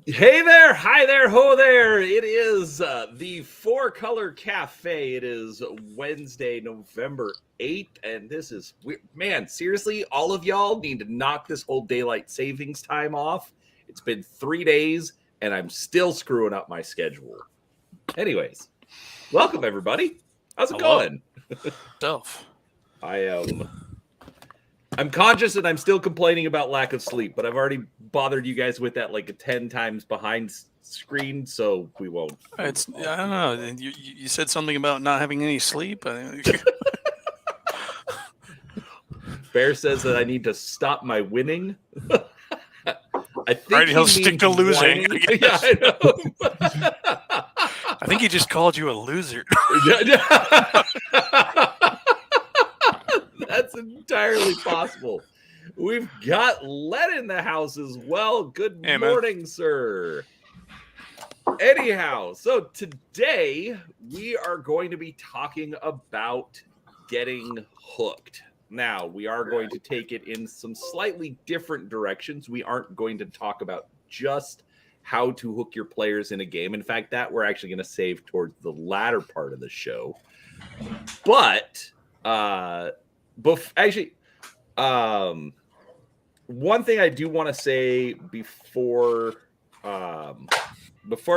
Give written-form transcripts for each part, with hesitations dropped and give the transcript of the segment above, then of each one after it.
Hey there, hi there, ho there. It is the Four Color Cafe. It is Wednesday, November 8th, and this is weird. Man, seriously, all of y'all need to knock this whole daylight savings time off. It's been 3 days, and I'm still screwing up my schedule. Anyways, welcome everybody. How's it Hello. going? Self. I am I'm conscious that I'm still complaining about lack of sleep, but I've already bothered you guys with that like a 10 times behind screen, so we won't. It's I don't know. You said something about not having any sleep. Bear says that I need to stop my winning. I think Right, he he'll stick means to losing. whining. Yeah, I know. I think he just called you a loser. That's entirely possible. We've got Len in the house as well. Good Hey, man. morning, sir. Anyhow, so today we are going to be talking about getting hooked. Now, we are going to take it in some slightly different directions. We aren't going to talk about just how to hook your players in a game. In fact, that we're actually going to save towards the latter part of the show. But actually, one thing I do want to say before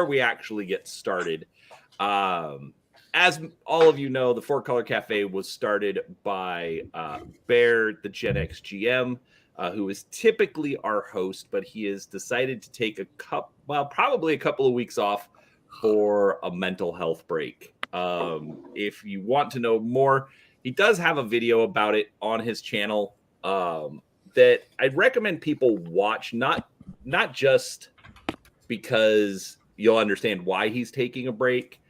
we actually get started, as all of you know, the Four Color Cafe was started by Bear, the Gen X GM, who is typically our host, but he has decided to take probably a couple of weeks off for a mental health break. If you want to know more, he does have a video about it on his channel that I'd recommend people watch, not just because you'll understand why he's taking a break,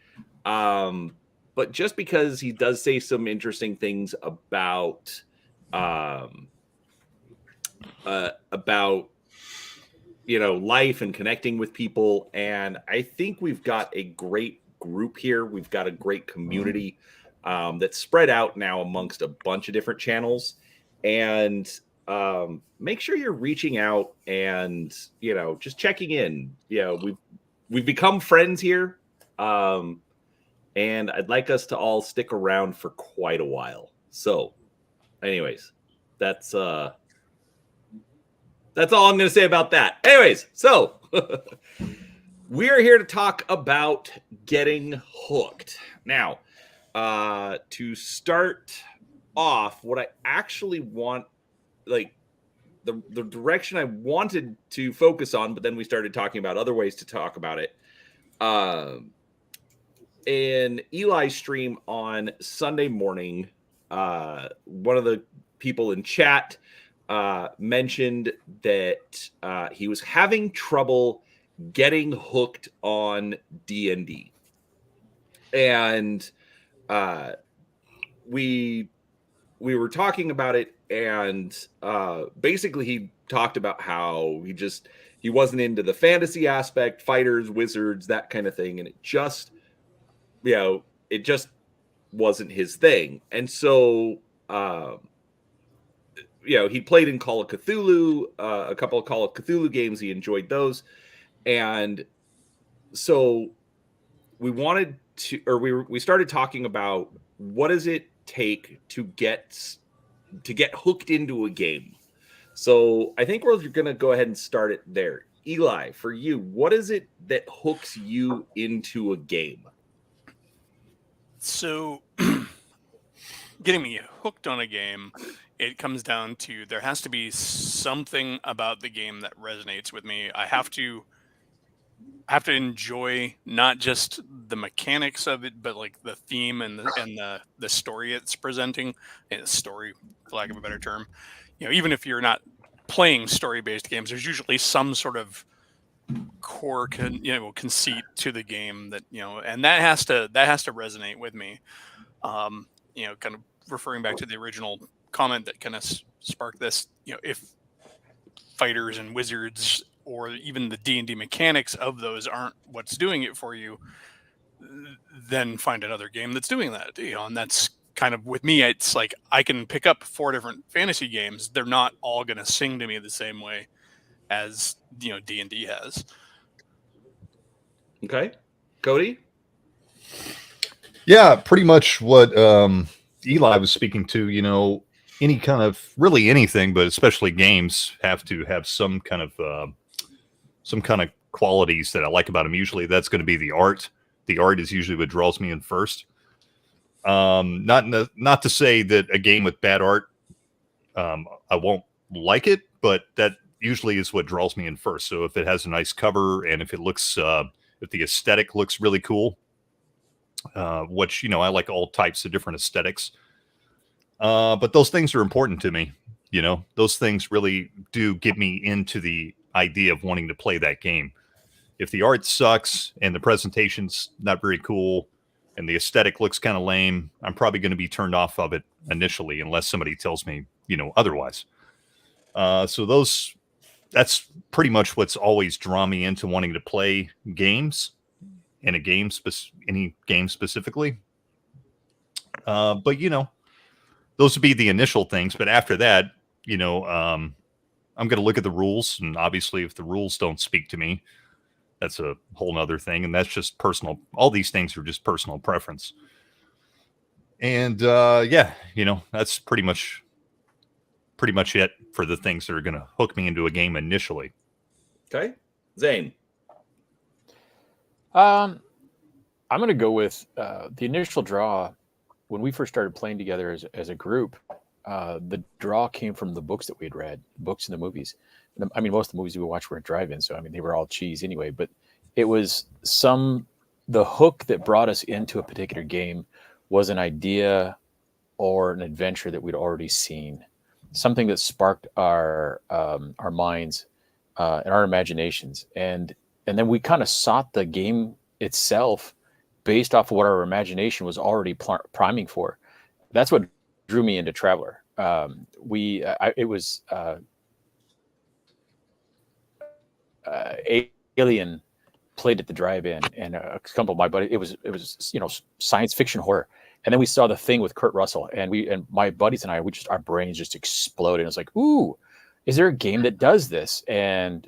but just because he does say some interesting things about life and connecting with people. And I think we've got a great group here. We've got a great community that's spread out now amongst a bunch of different channels. And make sure you're reaching out and just checking in. We've become friends here, and I'd like us to all stick around for quite a while. So anyways, that's all I'm going to say about that. Anyways, so we are here to talk about getting hooked. Now, to start off, what I actually want, like the direction I wanted to focus on, but then we started talking about other ways to talk about it. In Eli's stream on Sunday morning, one of the people in chat mentioned that he was having trouble getting hooked on D&D. And we were talking about it, and basically he talked about how he wasn't into the fantasy aspect, fighters, wizards, that kind of thing, and it just wasn't his thing. And so he played in Call of Cthulhu, a couple of Call of Cthulhu games. He enjoyed those. And so we started talking about what does it take to get hooked into a game. So I think we're going to go ahead and start it there. Eli, for you, what is it that hooks you into a game? So, getting me hooked on a game, it comes down to there has to be something about the game that resonates with me. I have to enjoy not just the mechanics of it, but like the theme and the story it's presenting. And story, for lack of a better term, even if you're not playing story-based games, there's usually some sort of core conceit to the game that and that has to resonate with me. Kind of referring back to the original comment that kind of sparked this. If fighters and wizards or even the D&D mechanics of those aren't what's doing it for you, then find another game that's doing that. And that's kind of with me. It's like I can pick up 4 different fantasy games. They're not all going to sing to me the same way as D&D has. Okay. Cody? Yeah, pretty much what Eli was speaking to. You know, any kind of really anything, but especially games have to have some kind of qualities that I like about them. Usually, that's going to be the art. The art is usually what draws me in first. Not to say that a game with bad art, I won't like it, but that usually is what draws me in first. So if it has a nice cover and if it looks, if the aesthetic looks really cool, which, you know, I like all types of different aesthetics. But those things are important to me. You know, those things really do get me into the idea of wanting to play that game. If the art sucks and the presentation's not very cool and the aesthetic looks kind of lame, I'm probably going to be turned off of it initially, unless somebody tells me, you know, otherwise. So that's pretty much what's always drawn me into wanting to play games in any game specifically. But you know, those would be the initial things. But after that, you know, I'm going to look at the rules, and obviously, if the rules don't speak to me, that's a whole nother thing, and that's just personal. All these things are just personal preference. And yeah, you know, that's pretty much it for the things that are going to hook me into a game initially. Okay. Zane? I'm going to go with the initial draw. When we first started playing together as a group, the draw came from the books that we had read, books and the movies. I mean, most of the movies we watched were at drive-in, so I mean, they were all cheese anyway. But it was the hook that brought us into a particular game was an idea or an adventure that we'd already seen, something that sparked our minds and our imaginations, and then we kind of sought the game itself based off of what our imagination was already priming for. That's what drew me into Traveler. It was Alien played at the drive-in, and a couple of my buddies. It was you know, science fiction horror, and then we saw The Thing with Kurt Russell, and my buddies and I, our brains just exploded. It was like, ooh, is there a game that does this? And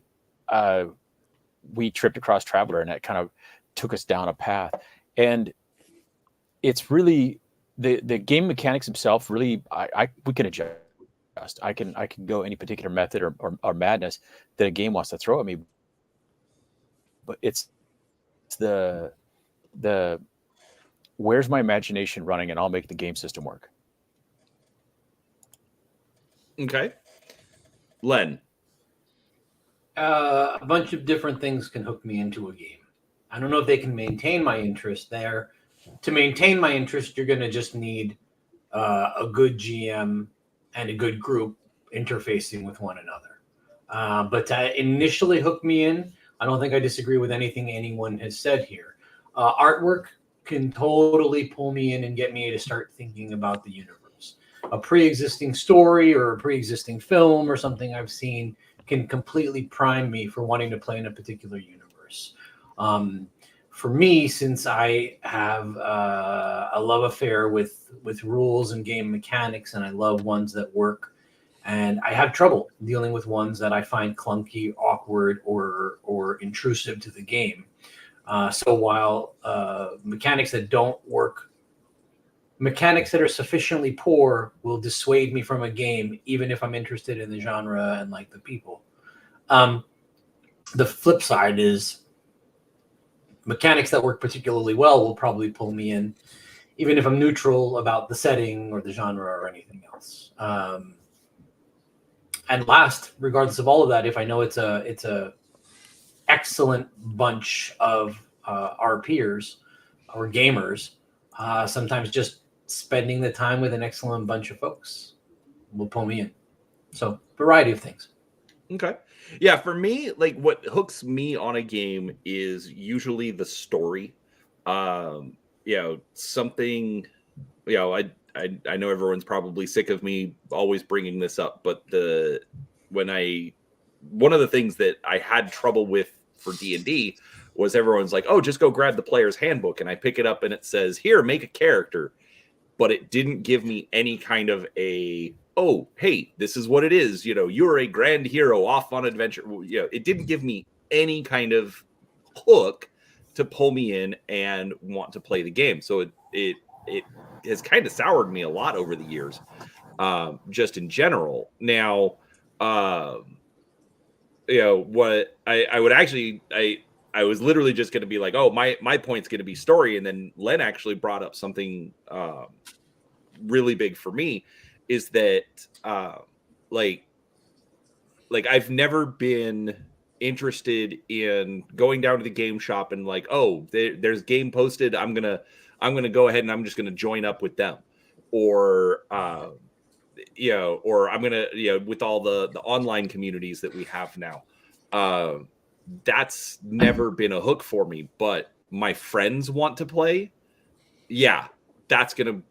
we tripped across Traveler, and that kind of took us down a path. And it's really the game mechanics themselves. Really, we can adjust. I can go any particular method or madness that a game wants to throw at me. But it's the where's my imagination running, and I'll make the game system work. Okay. Len? A bunch of different things can hook me into a game. I don't know if they can maintain my interest there. To maintain my interest, you're going to just need a good GM and a good group interfacing with one another. But to initially hook me in, I don't think I disagree with anything anyone has said here. Artwork can totally pull me in and get me to start thinking about the universe. A pre-existing story or a pre-existing film or something I've seen can completely prime me for wanting to play in a particular universe. For me, since I have a love affair with rules and game mechanics, and I love ones that work, and I have trouble dealing with ones that I find clunky, awkward, or intrusive to the game. So while mechanics that don't work, mechanics that are sufficiently poor will dissuade me from a game, even if I'm interested in the genre and like the people. The flip side is mechanics that work particularly well will probably pull me in, even if I'm neutral about the setting or the genre or anything else. And last, regardless of all of that, if I know it's a excellent bunch of our peers or gamers, sometimes just spending the time with an excellent bunch of folks will pull me in. So, variety of things. Okay. Yeah, for me, like what hooks me on a game is usually the story. You know, something, you know, I know everyone's probably sick of me always bringing this up, but one of the things that I had trouble with for D&D was everyone's like, "Oh, just go grab the player's handbook," and I pick it up and it says, "Here, make a character." But it didn't give me any kind of oh, hey, this is what it is. You know, you're a grand hero off on adventure. You know, it didn't give me any kind of hook to pull me in and want to play the game. So it has kind of soured me a lot over the years, just in general. Now, what I would actually, I was literally just going to be like, oh, my point's going to be story. And then Len actually brought up something really big for me, is that like I've never been interested in going down to the game shop and like, oh, there's game posted. I'm gonna go ahead and I'm just gonna join up with them, or or I'm gonna with all the online communities that we have now. That's never been a hook for me. But my friends want to play. Yeah, that's gonna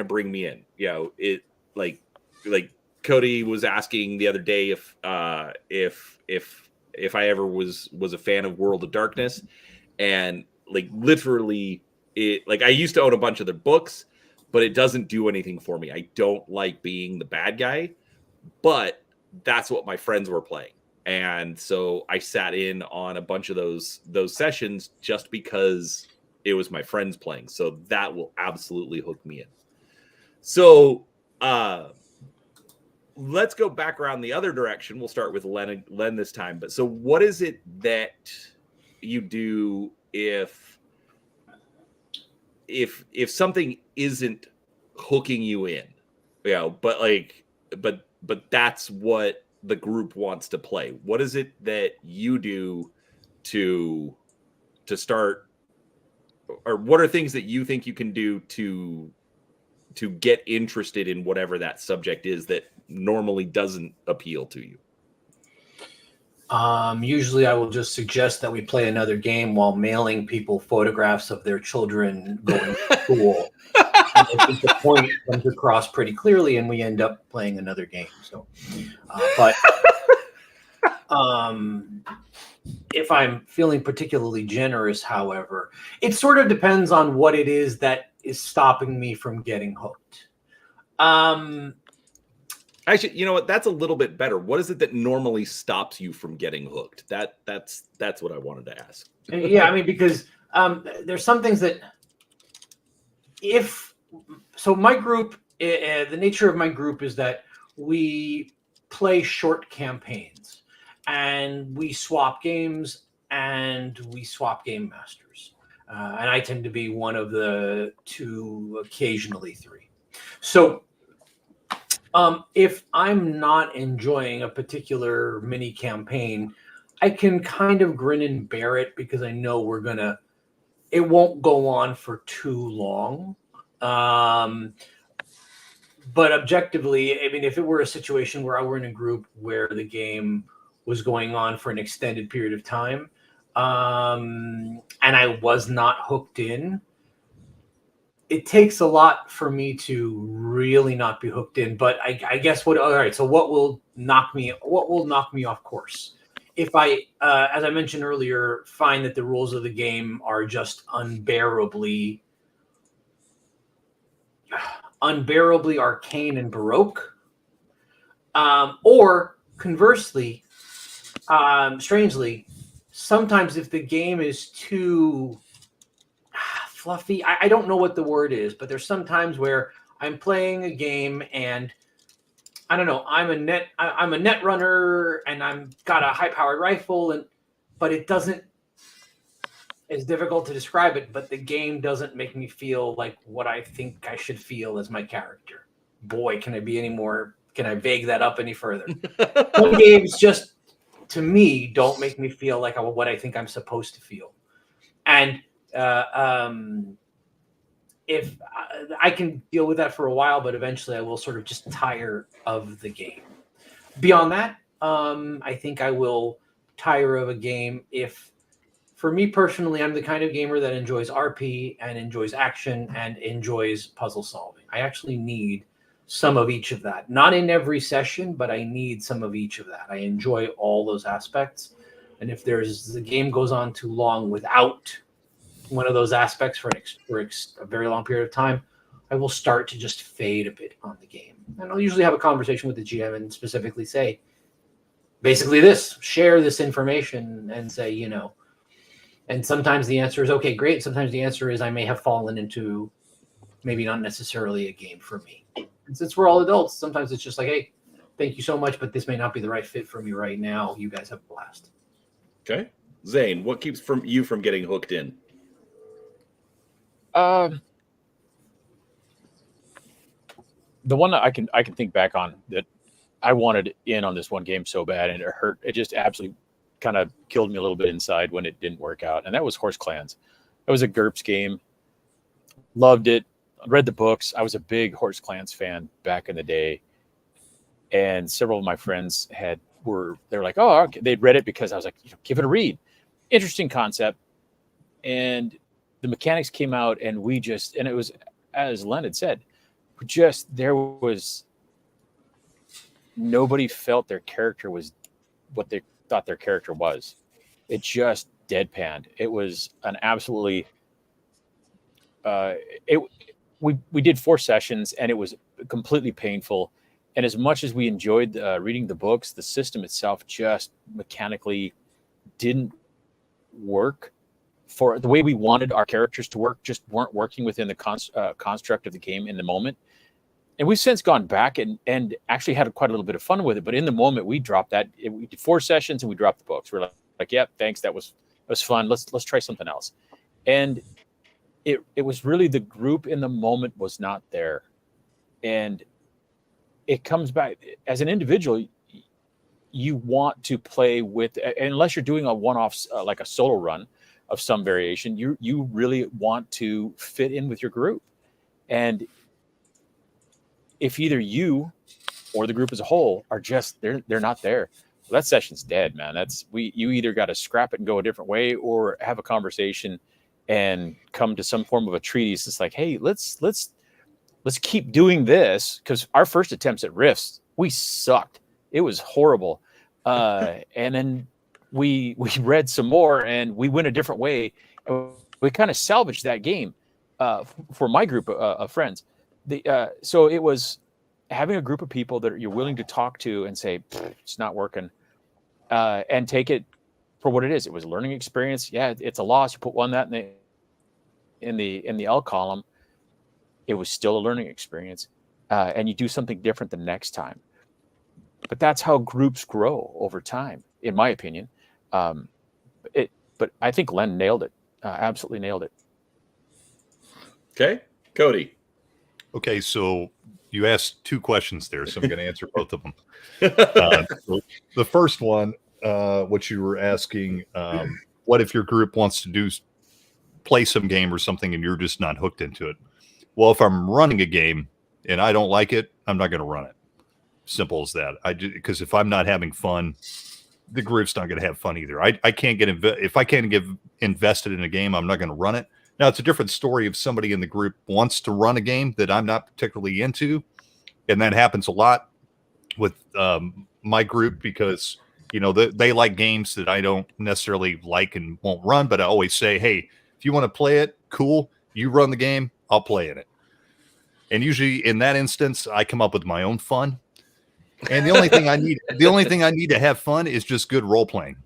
bring me in. It like Cody was asking the other day if I ever was a fan of World of Darkness, and like literally it, like I used to own a bunch of their books, but it doesn't do anything for me. I don't like being the bad guy, but that's what my friends were playing. And so I sat in on a bunch of those sessions just because it was my friends playing. So that will absolutely hook me in. So let's go back around the other direction. We'll start with Len this time. But so what is it that you do if something isn't hooking you in? But that's what the group wants to play. What is it that you do to start, or what are things that you think you can do to get interested in whatever that subject is that normally doesn't appeal to you? Usually I will just suggest that we play another game while mailing people photographs of their children going to school. And I think the point comes across pretty clearly, and we end up playing another game. So, but if I'm feeling particularly generous, however, it sort of depends on what it is that is stopping me from getting hooked. Actually, you know what? That's a little bit better. What is it that normally stops you from getting hooked? That's what I wanted to ask. Yeah, I mean, because there's some things that my group, the nature of my group is that we play short campaigns and we swap games and we swap game masters. And I tend to be one of the two, occasionally three. So if I'm not enjoying a particular mini campaign, I can kind of grin and bear it because I know it won't go on for too long. But objectively, I mean, if it were a situation where I were in a group where the game was going on for an extended period of time, and I was not hooked in, it takes a lot for me to really not be hooked in. But I guess all right. So what will knock me off course? If I, as I mentioned earlier, find that the rules of the game are just unbearably arcane and baroque, or conversely, strangely, sometimes if the game is too fluffy, I don't know what the word is, but there's some times where I'm playing a game and I don't know, I'm a net runner and I'm got a high powered rifle, but it doesn't. It's difficult to describe it, but the game doesn't make me feel like what I think I should feel as my character. Boy, can I vague that up any further? Some games just, to me, don't make me feel like what I think I'm supposed to feel. And if I can deal with that for a while, but eventually I will sort of just tire of the game. Beyond that, I think I will tire of a game if, for me personally, I'm the kind of gamer that enjoys RP and enjoys action and enjoys puzzle solving. I actually need some of each of that. Not in every session, but I need some of each of that. I enjoy all those aspects. And if the game goes on too long without one of those aspects for a very long period of time, I will start to just fade a bit on the game. And I'll usually have a conversation with the GM and specifically say, basically share this information and say, And sometimes the answer is, okay, great. Sometimes the answer is, I may have fallen into maybe not necessarily a game for me. And since we're all adults, sometimes it's just like, hey, thank you so much, but this may not be the right fit for me right now. You guys have a blast. Okay. Zane, what keeps you from getting hooked in? The one that I can think back on that I wanted in on this one game so bad, and it hurt. It just absolutely kind of killed me a little bit inside when it didn't work out. And that was Horse Clans. It was a GURPS game. Loved it. Read the books. I was a big Horse Clans fan back in the day. And several of my friends they're like, oh, okay. They'd read it because I was like, give it a read. Interesting concept. And the mechanics came out, and it was, as Len had said, there was nobody felt their character was what they thought their character was. It just deadpanned. It was an absolutely we did 4 sessions, and it was completely painful. And as much as we enjoyed reading the books, the system itself just mechanically didn't work for the way we wanted our characters to work. Just weren't working within the construct of the game in the moment. And we've since gone back and actually had quite a little bit of fun with it. But in the moment, we dropped that. We did 4 sessions and we dropped the books. We're like, yeah, thanks. That was fun. Let's try something else. And it was really the group in the moment was not there. And it comes back as an individual. You want to play with, unless you're doing a one-off, like a solo run of some variation, you really want to fit in with your group. And if either you or the group as a whole are just they're not there, well, that session's dead, man. You either got to scrap it and go a different way, or have a conversation and come to some form of a treatise. It's like, hey, let's keep doing this, because our first attempts at riffs, we sucked. It was horrible. And then we read some more and we went a different way. We kind of salvaged that game for my group of friends. So it was having a group of people that you're willing to talk to and say, it's not working, and take it for what it is. It was a learning experience. Yeah, it's a loss. You put one that in the L column. It was still a learning experience, and you do something different the next time. But that's how groups grow over time, in my opinion. But I think Len nailed it. Absolutely nailed it. Okay, Cody. Okay, so you asked 2 questions there, so I'm going to answer both of them. So the first one, what you were asking, what if your group wants to play some game or something and you're just not hooked into it? Well, if I'm running a game and I don't like it, I'm not going to run it. Simple as that. Because if I'm not having fun, the group's not going to have fun either. I can't if I can't get invested in a game, I'm not going to run it. Now, it's a different story if somebody in the group wants to run a game that I'm not particularly into, and that happens a lot with my group, because they like games that I don't necessarily like and won't run. But I always say, hey, if you want to play it, cool. You run the game, I'll play in it. And usually in that instance, I come up with my own fun. And the only thing I need to have fun is just good role playing,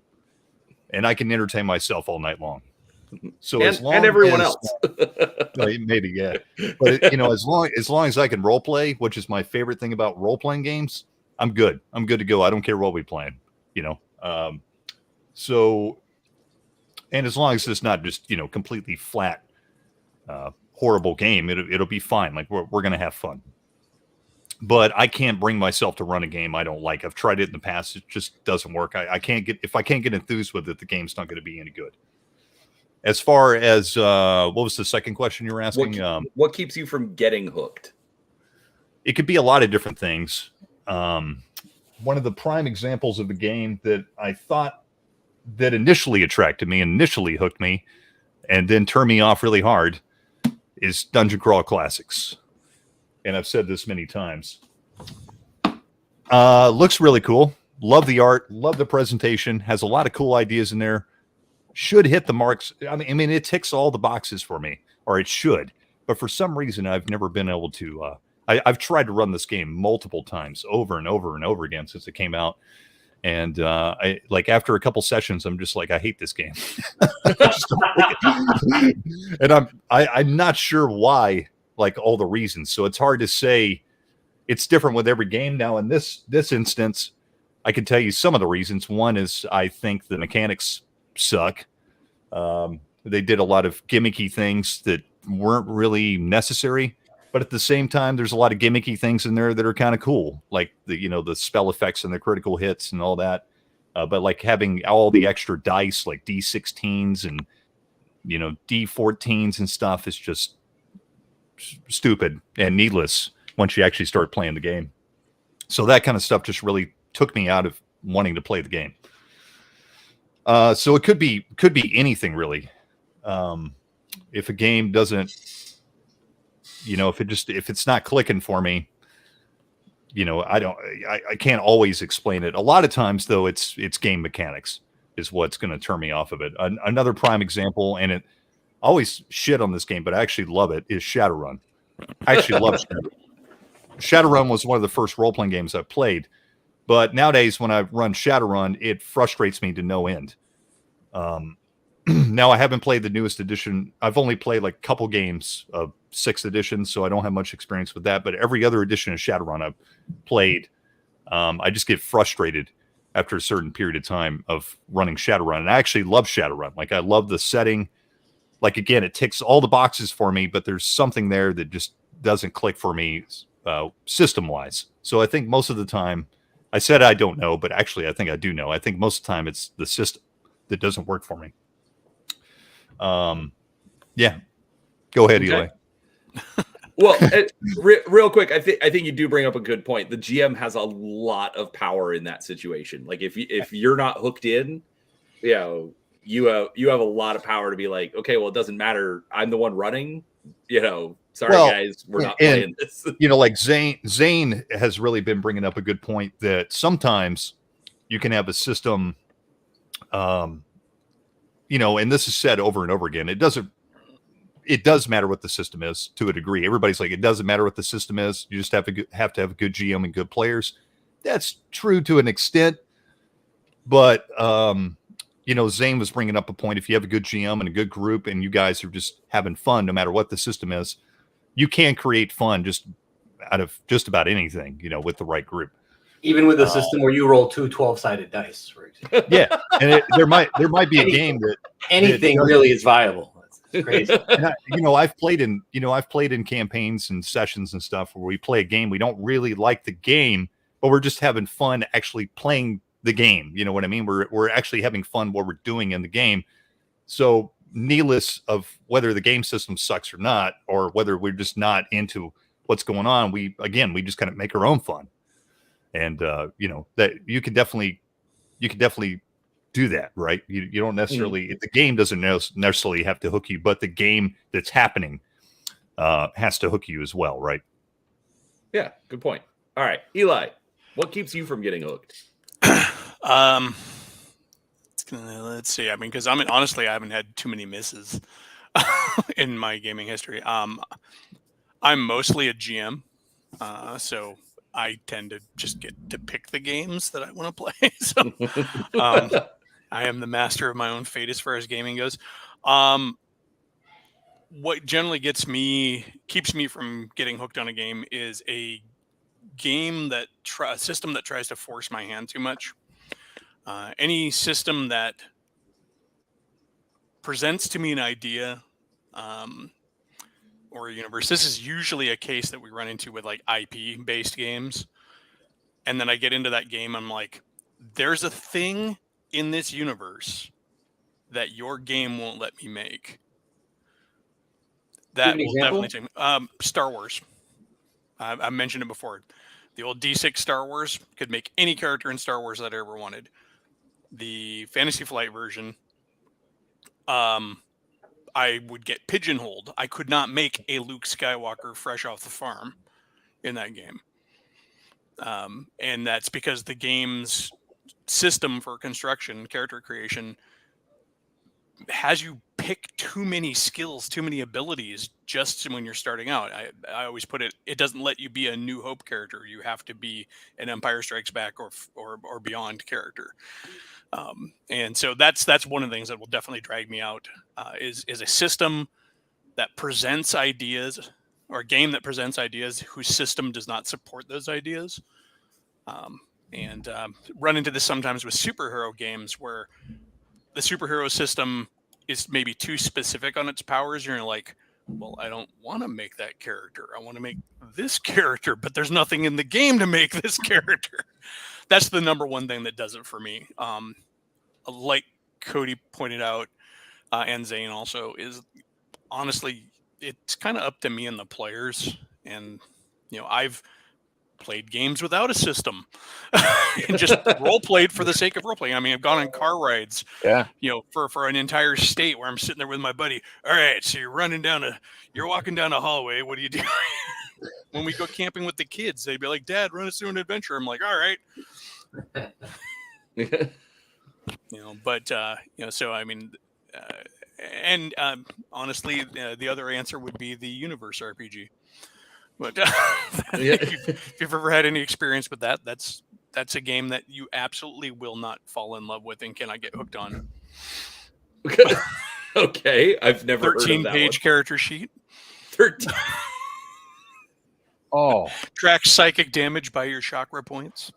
and I can entertain myself all night long. So as long everyone as, else, maybe, yeah. But as long as I can role play, which is my favorite thing about role playing games, I'm good. I'm good to go. I don't care what we playing. So, and as long as it's not just completely flat, horrible game, it'll be fine. Like we're gonna have fun. But I can't bring myself to run a game I don't like. I've tried it in the past. It just doesn't work. If I can't get enthused with it, the game's not going to be any good. As far as what was the second question you were asking? What keeps you from getting hooked? It could be a lot of different things. One of the prime examples of a game that I thought that initially attracted me, initially hooked me, and then turned me off really hard is Dungeon Crawl Classics. And I've said this many times. Looks really cool. Love the art. Love the presentation. Has a lot of cool ideas in there. Should hit the marks. I mean, it ticks all the boxes for me, or it should. But for some reason, I've never been able to. I've tried to run this game multiple times, over and over and over again since it came out, And I like after a couple sessions, I'm just like, I hate this game. And I'm not sure why, like all the reasons. So it's hard to say. It's different with every game. Now in this instance, I can tell you some of the reasons. One is I think the mechanics suck. They did a lot of gimmicky things that weren't really necessary. But at the same time, there's a lot of gimmicky things in there that are kind of cool, like the spell effects and the critical hits and all that. But like having all the extra dice, like D16s and D14s and stuff, is just stupid and needless once you actually start playing the game. So that kind of stuff just really took me out of wanting to play the game. So it could be anything really. If a game doesn't. If it's not clicking for me, I can't always explain it. A lot of times though, it's game mechanics is what's going to turn me off of it. Another prime example, and I always shit on this game, but I actually love it, is Shadowrun. I actually love Shadowrun. Shadowrun was one of the first role-playing games I played, but nowadays when I run Shadowrun, it frustrates me to no end. Now I haven't played the newest edition. I've only played like a couple games of 6th edition, so I don't have much experience with that. But every other edition of Shadowrun I've played, I just get frustrated after a certain period of time of running Shadowrun. And I actually love Shadowrun. Like I love the setting. Like again, it ticks all the boxes for me, but there's something there that just doesn't click for me system-wise. So I think most of the time, I said I don't know, but actually I think I do know. I think most of the time it's the system that doesn't work for me. Yeah, go ahead, Eli. Well, real quick, I think you do bring up a good point. The GM has a lot of power in that situation. Like if you're not hooked in, you have a lot of power to be like, okay, well, it doesn't matter. I'm the one running. Sorry guys, we're not playing this. Like Zane has really been bringing up a good point that sometimes you can have a system. And this is said over and over again. It does matter what the system is to a degree. Everybody's like, it doesn't matter what the system is. You just have to have a good GM and good players. That's true to an extent, but Zane was bringing up a point. If you have a good GM and a good group, and you guys are just having fun, no matter what the system is, you can create fun just out of just about anything. With the right group. Even with a system where you roll 2 12-sided dice, for example. Yeah, and there might be a game that anything really is viable. It's crazy. And I've played in campaigns and sessions and stuff where we play a game. We don't really like the game, but we're just having fun actually playing the game. You know what I mean? We're actually having fun what we're doing in the game. So needless of whether the game system sucks or not, or whether we're just not into what's going on, we just kind of make our own fun. And that you can definitely do that, right? You don't necessarily the game doesn't necessarily have to hook you, but the game that's happening has to hook you as well, right? Yeah, good point. All right, Eli, what keeps you from getting hooked? Let's see. I mean, because honestly, I haven't had too many misses in my gaming history. I'm mostly a GM, so I tend to just get to pick the games that I want to play. So I am the master of my own fate as far as gaming goes. What generally keeps me from getting hooked on a game is a game a system that tries to force my hand too much. Any system that presents to me an idea or a universe. This is usually a case that we run into with like IP based games. And then I get into that game. I'm like, there's a thing in this universe that your game won't let me make. That will definitely take me. Star Wars. I mentioned it before. The old D6 Star Wars could make any character in Star Wars that I ever wanted. The Fantasy Flight version, I would get pigeonholed. I could not make a Luke Skywalker fresh off the farm in that game. And that's because the game's system for construction, character creation, has you pick too many skills, too many abilities just when you're starting out. I always put it doesn't let you be a New Hope character. You have to be an Empire Strikes Back or beyond character. And so that's one of the things that will definitely drag me out is a system that presents ideas, or a game that presents ideas whose system does not support those ideas. And run into this sometimes with superhero games where the superhero system is maybe too specific on its powers. You're like, well, I don't want to make that character. I want to make this character, but there's nothing in the game to make this character. That's the number one thing that does it for me. Like Cody pointed out, and Zane also, is honestly, it's kind of up to me and the players. And, I've played games without a system and just role played for the sake of role playing. I mean, I've gone on car rides, for an entire state where I'm sitting there with my buddy. All right, so you're walking down a hallway. What do you do? When we go camping with the kids, they'd be like, "Dad, run us through an adventure." I'm like, "All right." So I mean, honestly, the other answer would be the Universe RPG. But if you've ever had any experience with that, that's a game that you absolutely will not fall in love with and cannot get hooked on. Okay, I've never heard of that 13-page character sheet. 13. Oh, Track psychic damage by your chakra points.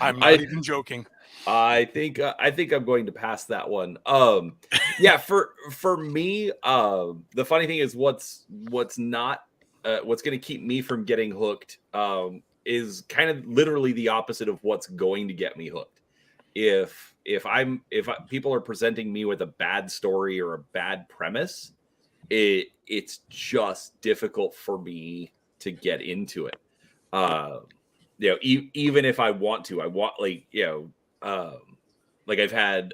I'm not even joking. I think I'm going to pass that one. Yeah, for me, the funny thing is what's not what's going to keep me from getting hooked is kind of literally the opposite of what's going to get me hooked. If people are presenting me with a bad story or a bad premise, it's just difficult for me to get into it. Even if I want to, like I've had,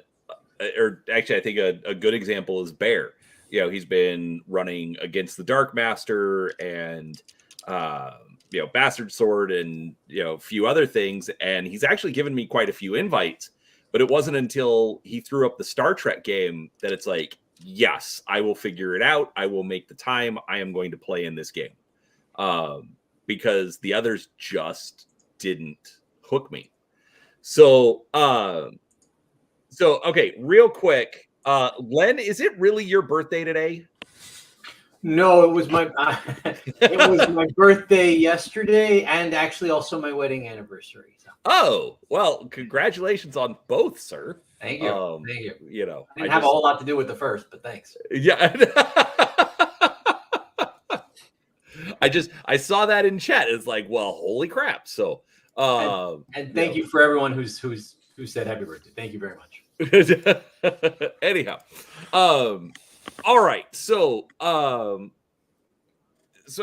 or actually I think a good example is Bear. He's been running against the Dark Master and, Bastard Sword and, a few other things. And he's actually given me quite a few invites, but it wasn't until he threw up the Star Trek game that it's like, yes, I will figure it out. I will make the time. I am going to play in this game. Because the others just didn't hook me. So okay, real quick, Len, is it really your birthday today? No, it was my birthday yesterday, and actually also my wedding anniversary. So. Oh, well, congratulations on both, sir. Thank you. Thank you. I didn't have a whole lot to do with the first, but thanks. Yeah. I saw that in chat. It's like, well, holy crap. So and thank you for everyone who said happy birthday. Thank you very much. Anyhow, all right. So I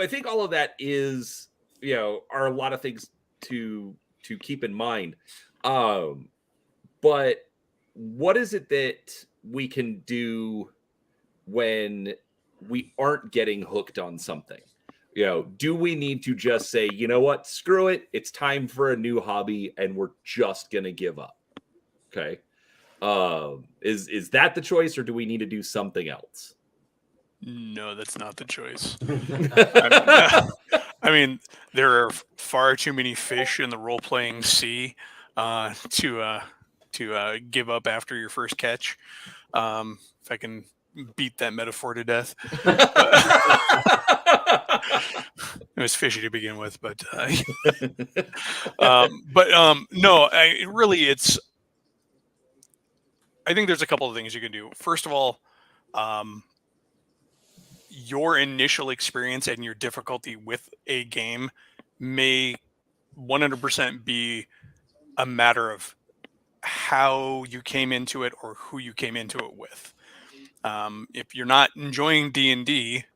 think all of that is, are a lot of things to keep in mind. But what is it that we can do when we aren't getting hooked on something? Do we need to just say, you know what, screw it, it's time for a new hobby and we're just going to give up? Okay. Is that the choice, or do we need to do something else? No, that's not the choice. I mean, there are far too many fish in the role-playing sea to give up after your first catch. If I can beat that metaphor to death. It was fishy to begin with, but no, I think there's a couple of things you can do. First of all, your initial experience and your difficulty with a game may 100% be a matter of how you came into it or who you came into it with. If you're not enjoying D&D,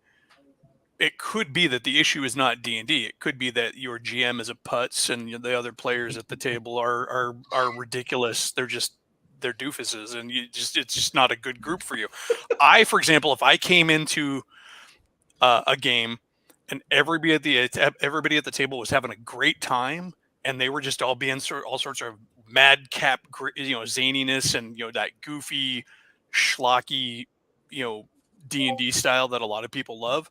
it could be that the issue is not D&D. It could be that your GM is a putz and the other players at the table are ridiculous. They're doofuses, and it's just not a good group for you. For example, if I came into a game and everybody at the table was having a great time and they were just all being all sorts of madcap, zaniness and that goofy, schlocky, D&D style that a lot of people love,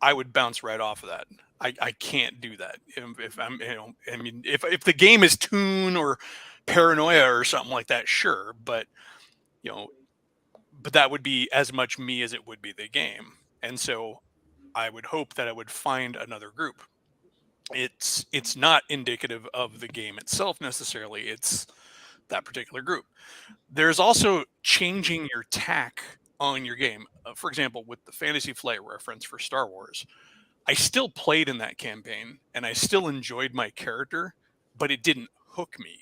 I would bounce right off of that. I can't do that. If I'm, if the game is Toon or Paranoia or something like that, sure, but but that would be as much me as it would be the game. And so I would hope that I would find another group. It's not indicative of the game itself necessarily. It's that particular group. There's also changing your tack on your game. For example, with the Fantasy Flight reference for Star Wars, I still played in that campaign and I still enjoyed my character, but it didn't hook me.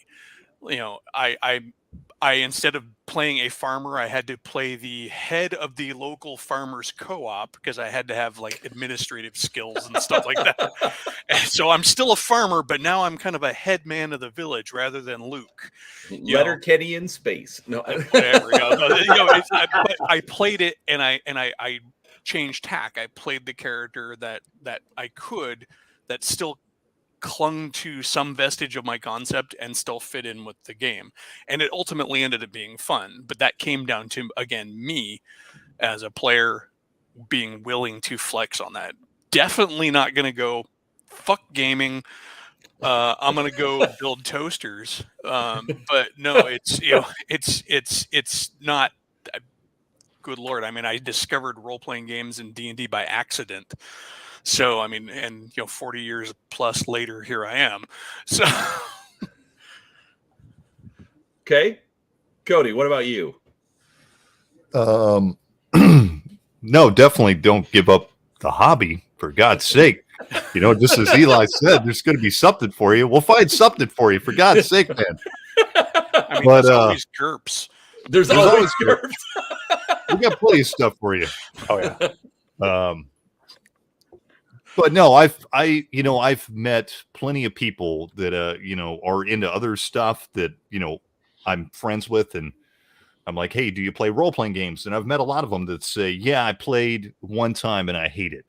I instead of playing a farmer, I had to play the head of the local farmers co-op because I had to have like administrative skills and stuff like that. And so I'm still a farmer, but now I'm kind of a head man of the village rather than Luke. Letterkenny in space. No, whatever. But I played it and I changed tack. I played the character that I could, that still clung to some vestige of my concept and still fit in with the game. And it ultimately ended up being fun. But that came down to, again, me as a player being willing to flex on that. Definitely not going to go, fuck gaming. I'm going to go build toasters. But no, it's not. Good Lord. I mean, I discovered role-playing games in D&D by accident. So, I mean, and 40 years plus later, here I am. So, okay, Cody, what about you? No, definitely don't give up the hobby, for God's sake. Just as Eli said, there's going to be something for you. We'll find something for you, for God's sake, man. I mean, there's always GURPS. There's always GURPS. We got plenty of stuff for you. Oh yeah. But no, I've met plenty of people that are into other stuff that I'm friends with, and I'm like, hey, do you play role playing games? And I've met a lot of them that say, yeah, I played one time and I hate it,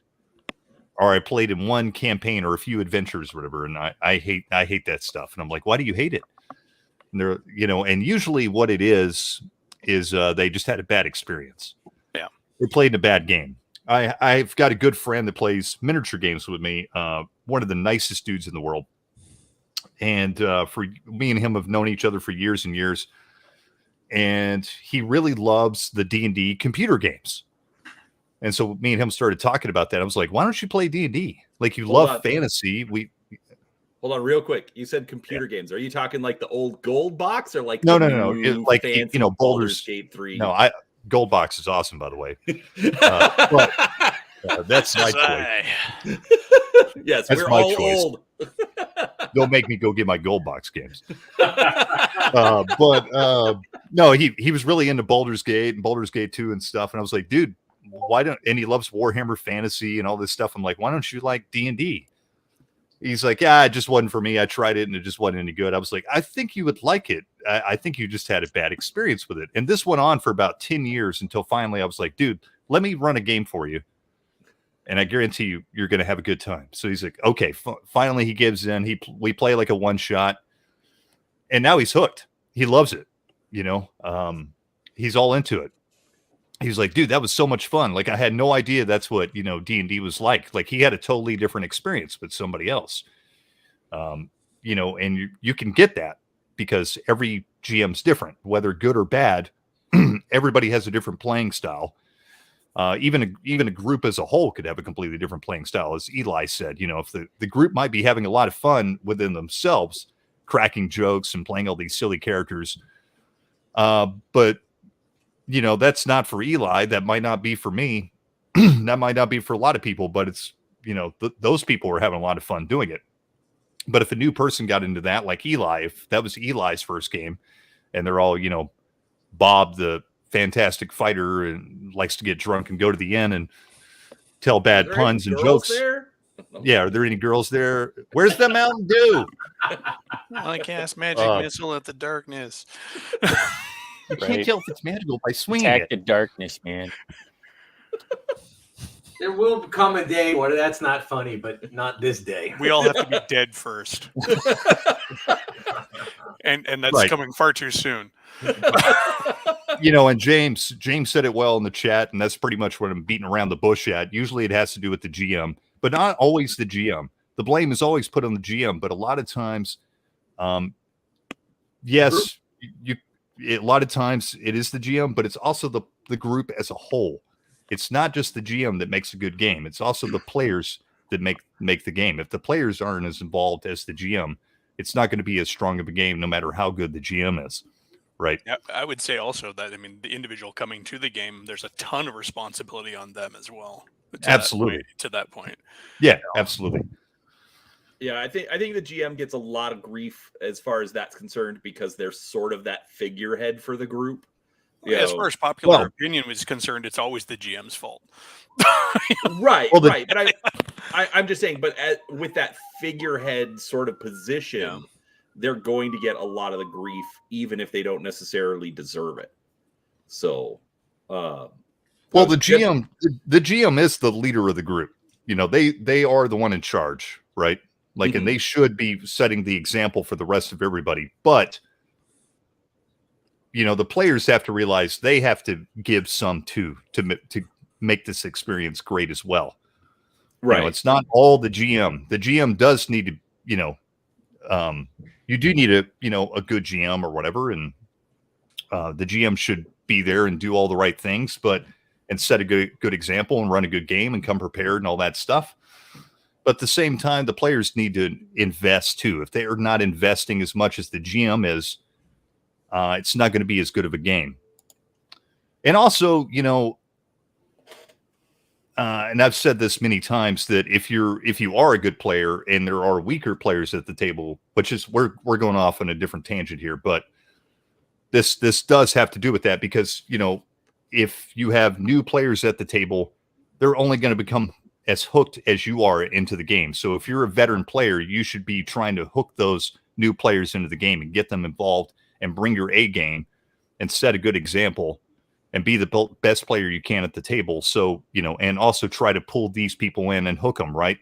or I played in one campaign or a few adventures or whatever, and I hate that stuff. And I'm like, why do you hate it? And they're and usually what it is they just had a bad experience. Yeah, they played in a bad game. I've got a good friend that plays miniature games with me, one of the nicest dudes in the world. And for me and him have known each other for years and years. And he really loves the D&D computer games. And so me and him started talking about that. I was like, why don't you play D&D? Like, you love fantasy. Hold on real quick. You said computer games. Are you talking like the old gold box or like no, like fancy, Baldur's Gate 3? No, Gold Box is awesome, by the way. But, that's my choice. Yes, that's we're my all choice. old. Don't make me go get my Gold Box games. No, he was really into Baldur's Gate and Baldur's Gate 2 and stuff. And I was like, dude, and he loves Warhammer Fantasy and all this stuff. I'm like, why don't you like D&D? He's like, yeah, it just wasn't for me. I tried it and it just wasn't any good. I was like, I think you would like it. I think you just had a bad experience with it. And this went on for about 10 years until finally I was like, dude, let me run a game for you. And I guarantee you, you're going to have a good time. So he's like, okay, finally he gives in. We play like a one shot. And now he's hooked. He loves it. He's all into it. He's like, dude, that was so much fun. Like, I had no idea that's what, D&D was like. Like, he had a totally different experience with somebody else. And you can get that because every GM's different, whether good or bad. Everybody has a different playing style. Even a group as a whole could have a completely different playing style. As Eli said, if the group might be having a lot of fun within themselves, cracking jokes and playing all these silly characters. But that's not for Eli. That might not be for me. That might not be for a lot of people, but it's, those people are having a lot of fun doing it. But if a new person got into that, like Eli, if that was Eli's first game and they're all, Bob, the fantastic fighter, and likes to get drunk and go to the inn and tell bad puns and jokes. There? Yeah. Are there any girls there? Where's the Mountain Dew? I cast magic missile at the darkness. You can't tell if it's magical by swinging Attack it. the darkness, man. There will come a day where that's not funny, but not this day. We all have to be dead first. and that's Right. coming far too soon. And James said it well in the chat, and that's pretty much what I'm beating around the bush at. Usually it has to do with the GM, but not always the GM. The blame is always put on the GM, but a lot of times, yes, a lot of times it is the GM, but it's also the group as a whole. It's not just the GM that makes a good game. It's also the players that make the game. If the players aren't as involved as the GM, it's not going to be as strong of a game, no matter how good the GM is. Right. I would say also that, the individual coming to the game, there's a ton of responsibility on them as well. Absolutely. To that point. Yeah, absolutely. Yeah, I think the GM gets a lot of grief as far as that's concerned because they're sort of that figurehead for the group. As far as popular opinion is concerned, it's always the GM's fault. Right. But I'm just saying, but with that figurehead sort of position, they're going to get a lot of the grief, even if they don't necessarily deserve it. So, the GM is the leader of the group. They are the one in charge, right? Like, and they should be setting the example for the rest of everybody. But, the players have to realize they have to give some to make this experience great as well. Right. It's not all the GM. The GM does need to, you do need a good GM or whatever. And the GM should be there and do all the right things, and set a good example and run a good game and come prepared and all that stuff. But at the same time, the players need to invest too. If they are not investing as much as the GM is, it's not going to be as good of a game. And also, and I've said this many times, that if you are a good player and there are weaker players at the table, which is we're going off on a different tangent here, but this does have to do with that because, if you have new players at the table, they're only going to become as hooked as you are into the game. So if you're a veteran player, you should be trying to hook those new players into the game and get them involved and bring your A game and set a good example and be the best player you can at the table. So, and also try to pull these people in and hook them, right?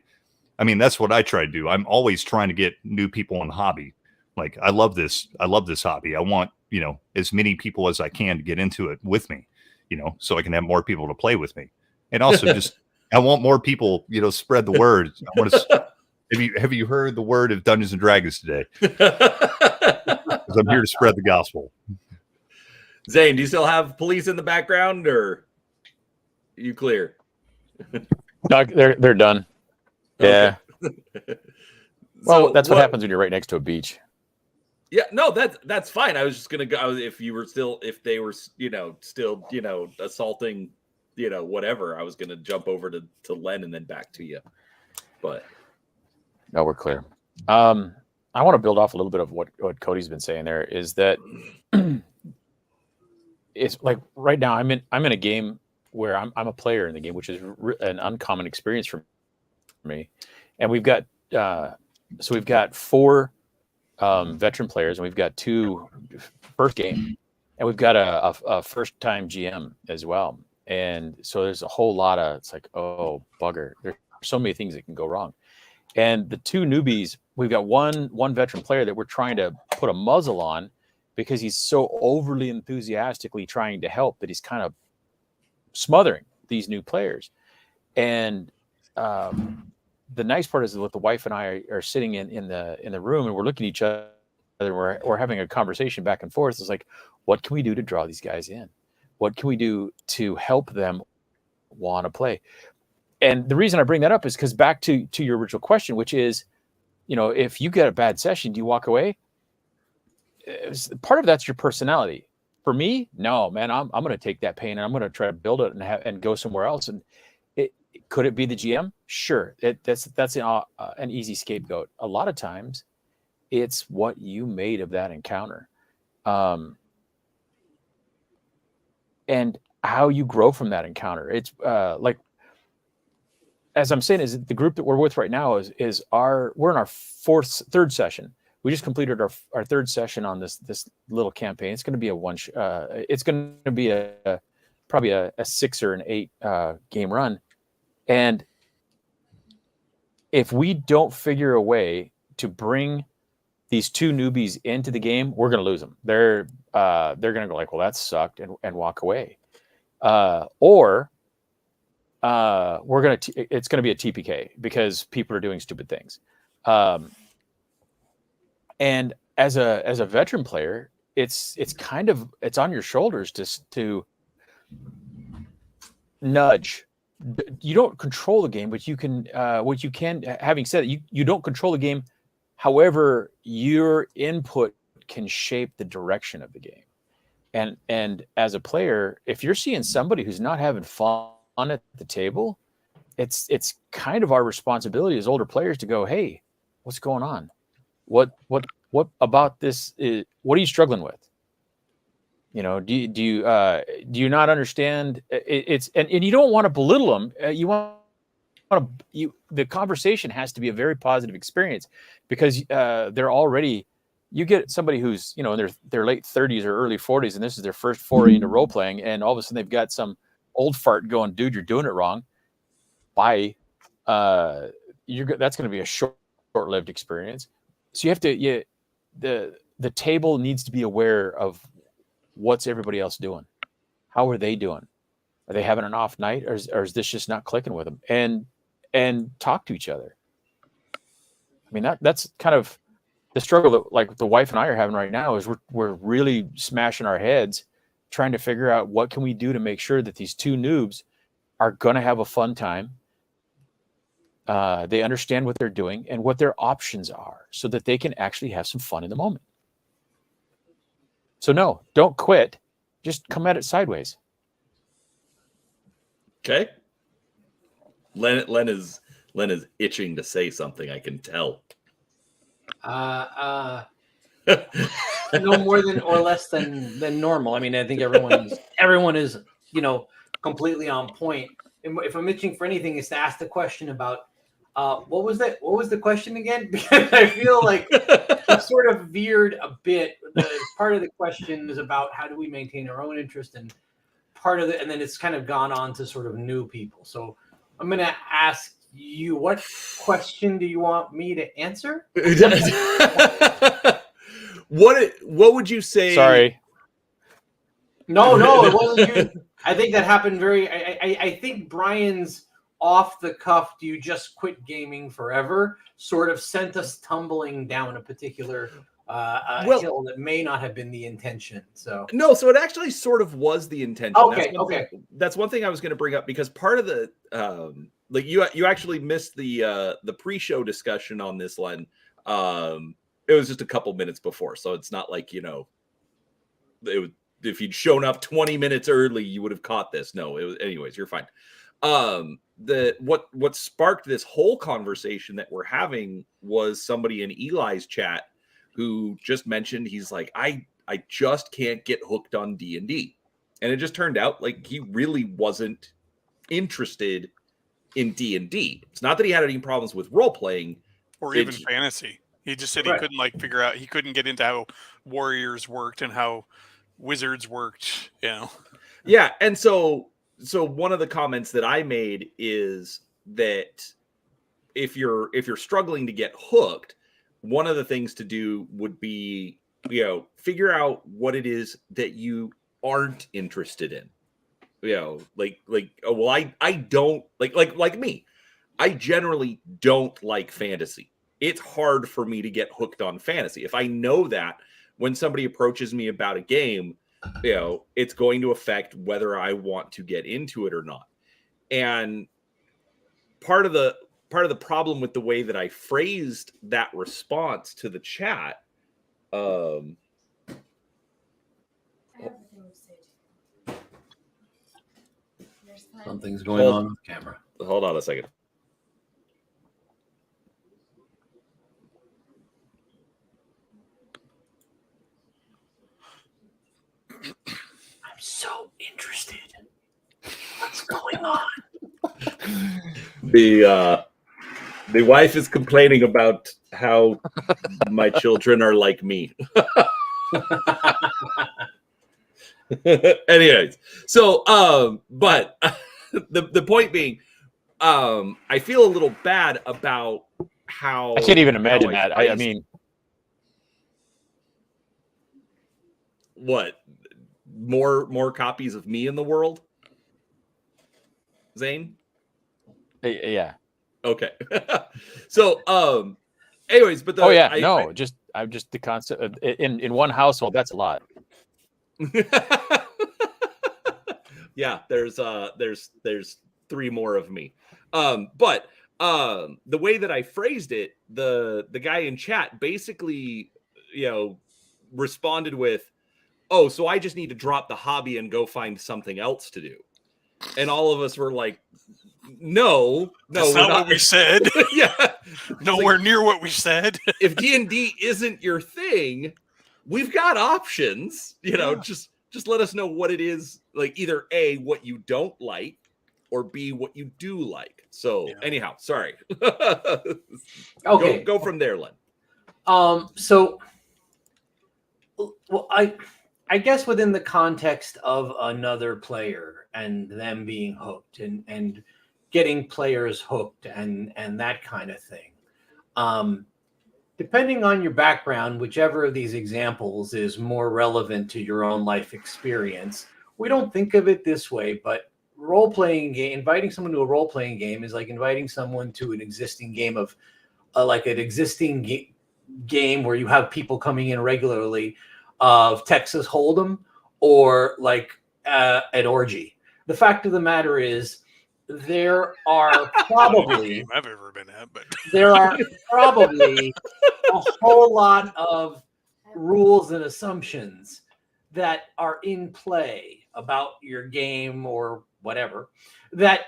That's what I try to do. I'm always trying to get new people in the hobby. Like, I love this hobby. I want, as many people as I can to get into it with me, so I can have more people to play with me. And also I want more people, spread the word. I want to, have you heard the word of Dungeons and Dragons today? Because I'm here to spread the gospel. Zane, do you still have police in the background, or are you clear? No, they're done. Yeah. Well, that's what happens when you're right next to a beach. Yeah, no, that's fine. I was just gonna go if they were still, assaulting, whatever. I was gonna jump over to Len and then back to you. But no, we're clear. I want to build off a little bit of what Cody's been saying. There is that it's like right now I'm in a game where I'm a player in the game, which is an uncommon experience for me. And we've got four veteran players, and we've got two first game, and we've got a first time GM as well. And so there's a whole lot of, it's like, oh bugger, there's so many things that can go wrong. And the two newbies, we've got one veteran player that we're trying to put a muzzle on because he's so overly enthusiastically trying to help that he's kind of smothering these new players. And the nice part is that the wife and I are sitting in the room, and we're looking at each other, and we're having a conversation back and forth. It's like, what can we do to draw these guys in? What can we do to help them want to play? And the reason I bring that up is because back to your original question, which is, if you get a bad session, do you walk away? Part of that's your personality. For me, no, man, I'm going to take that pain and I'm going to try to build it and go somewhere else. And could it be the GM? Sure. That's an easy scapegoat. A lot of times it's what you made of that encounter. And how you grow from that encounter. It's as I'm saying, is the group that we're with right now we're in our third session. We just completed our third session on this little campaign. It's going to be it's going to be probably a 6 or an 8 game run. And if we don't figure a way to bring these two newbies into the game, we're going to lose them. They're going to go like, well, that sucked, and walk away. Or it's going to be a TPK because people are doing stupid things. And as a veteran player, it's on your shoulders to nudge. You don't control the game, but you can. What you can, having said that, you don't control the game. However, your input can shape the direction of the game. And as a player, if you're seeing somebody who's not having fun at the table, it's kind of our responsibility as older players to go, hey, what's going on? What about this? What are you struggling with? Do you not understand? And you don't want to belittle them. The conversation has to be a very positive experience because they're already. You get somebody who's in their late 30s or early 40s, and this is their first foray into role playing, and all of a sudden they've got some old fart going, dude, you're doing it wrong. Bye. That's going to be a short-lived experience. So you have to. The table needs to be aware of what's everybody else doing. How are they doing? Are they having an off night, or is this just not clicking with them? And talk to each other. I mean, that's kind of the struggle that like the wife and I are having right now is we're really smashing our heads trying to figure out what can we do to make sure that these two noobs are going to have a fun time. They understand what they're doing and what their options are so that they can actually have some fun in the moment. So no, don't quit. Just come at it sideways. Okay. Len is itching to say something, I can tell. No more than or less than normal. I mean, I think everyone is completely on point. And if I'm itching for anything, is to ask the question about what was the question again? Because I feel like it sort of veered a bit. Part of the question is about how do we maintain our own interest, and part of it, and then it's kind of gone on to sort of new people. So I'm going to ask you, what question do you want me to answer? What would you say? Sorry. No, it wasn't you. I think that happened I think Brian's off the cuff, do you just quit gaming forever, sort of sent us tumbling down a particular hill that may not have been the intention. So it actually sort of was the intention. Okay. That's one thing I was going to bring up, because part of the you actually missed the pre-show discussion on this, Len. It was just a couple minutes before, so it's not like if you'd shown up 20 minutes early, you would have caught this. No, it was, anyways, you're fine. What sparked this whole conversation that we're having was somebody in Eli's chat who just mentioned, he's like, I just can't get hooked on D&D. And it just turned out like he really wasn't interested in D&D. It's not that he had any problems with role playing or even fantasy. He just said he couldn't figure out, he couldn't get into how warriors worked and how wizards worked, Yeah, and so one of the comments that I made is that if you're struggling to get hooked, one of the things to do would be, figure out what it is that you aren't interested in. I don't like me. I generally don't like fantasy. It's hard for me to get hooked on fantasy. If I know that when somebody approaches me about a game, it's going to affect whether I want to get into it or not. And part of the problem with the way that I phrased that response to the chat, something's going on with the camera. Hold on a second. I'm so interested. What's going on? The wife is complaining about how my children are like me. Anyways, so but the point being, I feel a little bad about how I can't even imagine that. I mean, What? More copies of me in the world? Zane? Yeah. Okay. So, anyways, but I'm just the concept of, in one household. That's a lot. Yeah, there's three more of me. But the way that I phrased it, the guy in chat basically, responded with, "Oh, so I just need to drop the hobby and go find something else to do." And all of us were like, No, That's we're not what we said. Yeah, Nowhere near what we said. If D&D isn't your thing, we've got options. Just let us know what it is. Like either A, what you don't like, or B, what you do like. So anyhow, sorry. Okay, go from there, Len. So, well, I guess within the context of another player and them being hooked and getting players hooked and that kind of thing. Depending on your background, whichever of these examples is more relevant to your own life experience, we don't think of it this way, but role-playing game, inviting someone to a role-playing game is like inviting someone to an existing game of game where you have people coming in regularly of Texas Hold'em or like an orgy. The fact of the matter is there are probably I've ever been at, but there are probably a whole lot of rules and assumptions that are in play about your game or whatever that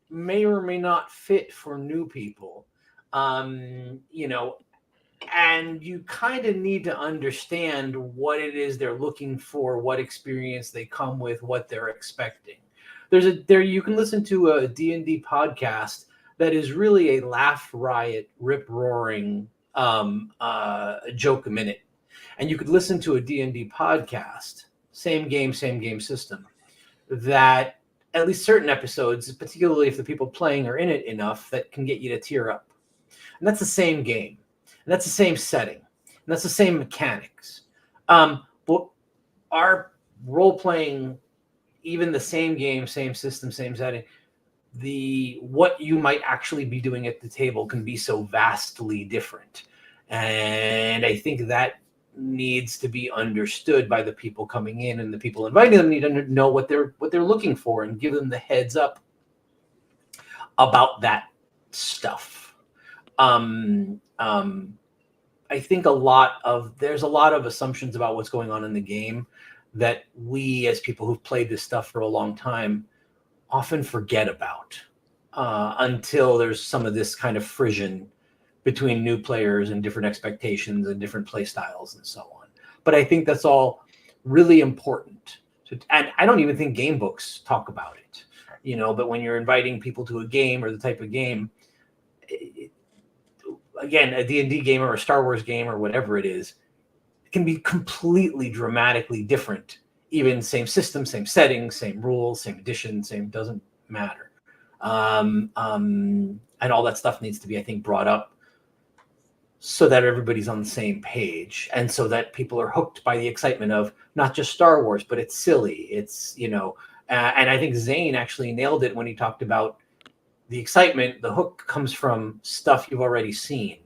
may or may not fit for new people. And you kind of need to understand what it is they're looking for, what experience they come with, what they're expecting. You can listen to a D&D podcast that is really a laugh riot, rip roaring joke a minute. And you could listen to a D&D podcast, same game system, that at least certain episodes, particularly if the people playing are in it enough, that can get you to tear up. And that's the same game. And that's the same setting. And that's the same mechanics. But our role-playing, even the same game, same system, same setting, what you might actually be doing at the table can be so vastly different. And I think that needs to be understood by the people coming in, and the people inviting them need to know what they're looking for and give them the heads up about that stuff. I think there's a lot of assumptions about what's going on in the game that we, as people who've played this stuff for a long time, often forget about until there's some of this kind of frisson between new players and different expectations and different play styles and so on. But I think that's all really important. And I don't even think game books talk about it, but when you're inviting people to a game or the type of game, again, a D&D game or a Star Wars game or whatever it is, it can be completely dramatically different. Even same system, same setting, same rules, same edition, doesn't matter. And all that stuff needs to be, I think, brought up so that everybody's on the same page and so that people are hooked by the excitement of not just Star Wars, but it's silly. It's, and I think Zane actually nailed it when he talked about the excitement. The hook comes from stuff you've already seen.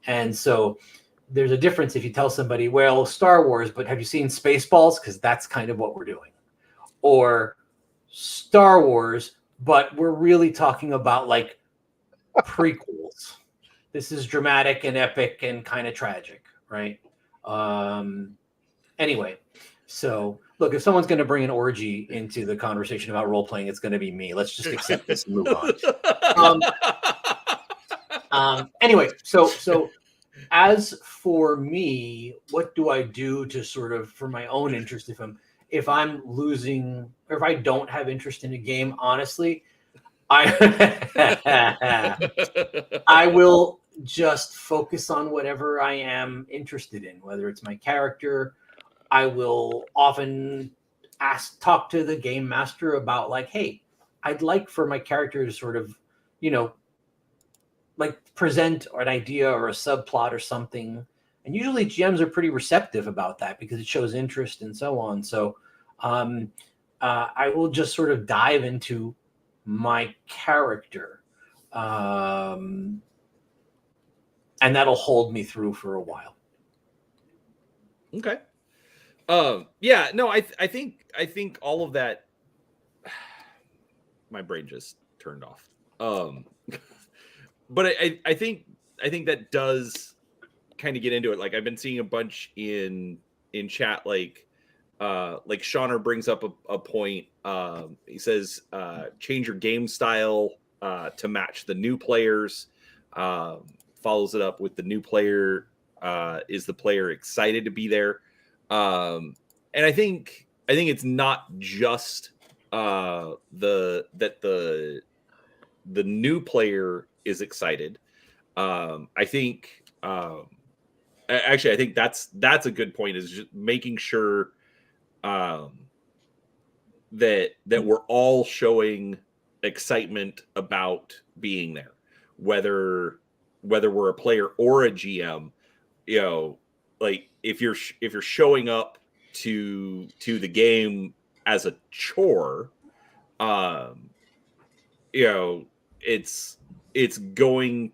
And so there's a difference if you tell somebody, well, Star Wars, but have you seen Spaceballs? Because that's kind of what we're doing. Or Star Wars, but we're really talking about like prequels. This is dramatic and epic and kind of tragic, right? Anyway, so look, if someone's going to bring an orgy into the conversation about role-playing, it's going to be me. Let's just accept this and move on. Anyway, so as for me, what do I do to sort of, for my own interest, if I'm losing or if I don't have interest in a game, honestly, I will just focus on whatever I am interested in, whether it's my character. I will often talk to the game master about like, hey, I'd like for my character to sort of, like present an idea or a subplot or something And usually GMs are pretty receptive about that because it shows interest and so on. So I will just sort of dive into my character. And that'll hold me through for a while. Okay. Yeah, no, I think all of that. My brain just turned off. But I think that does kind of get into it. Like I've been seeing a bunch in chat, like Shauner brings up a point. He says change your game style to match the new players. Follows it up with the new player. Is the player excited to be there? And I think it's not just the new player is excited. I think actually I think that's a good point, is just making sure that we're all showing excitement about being there, whether we're a player or a GM. You know, like if you're showing up to the game as a chore, you know, it's going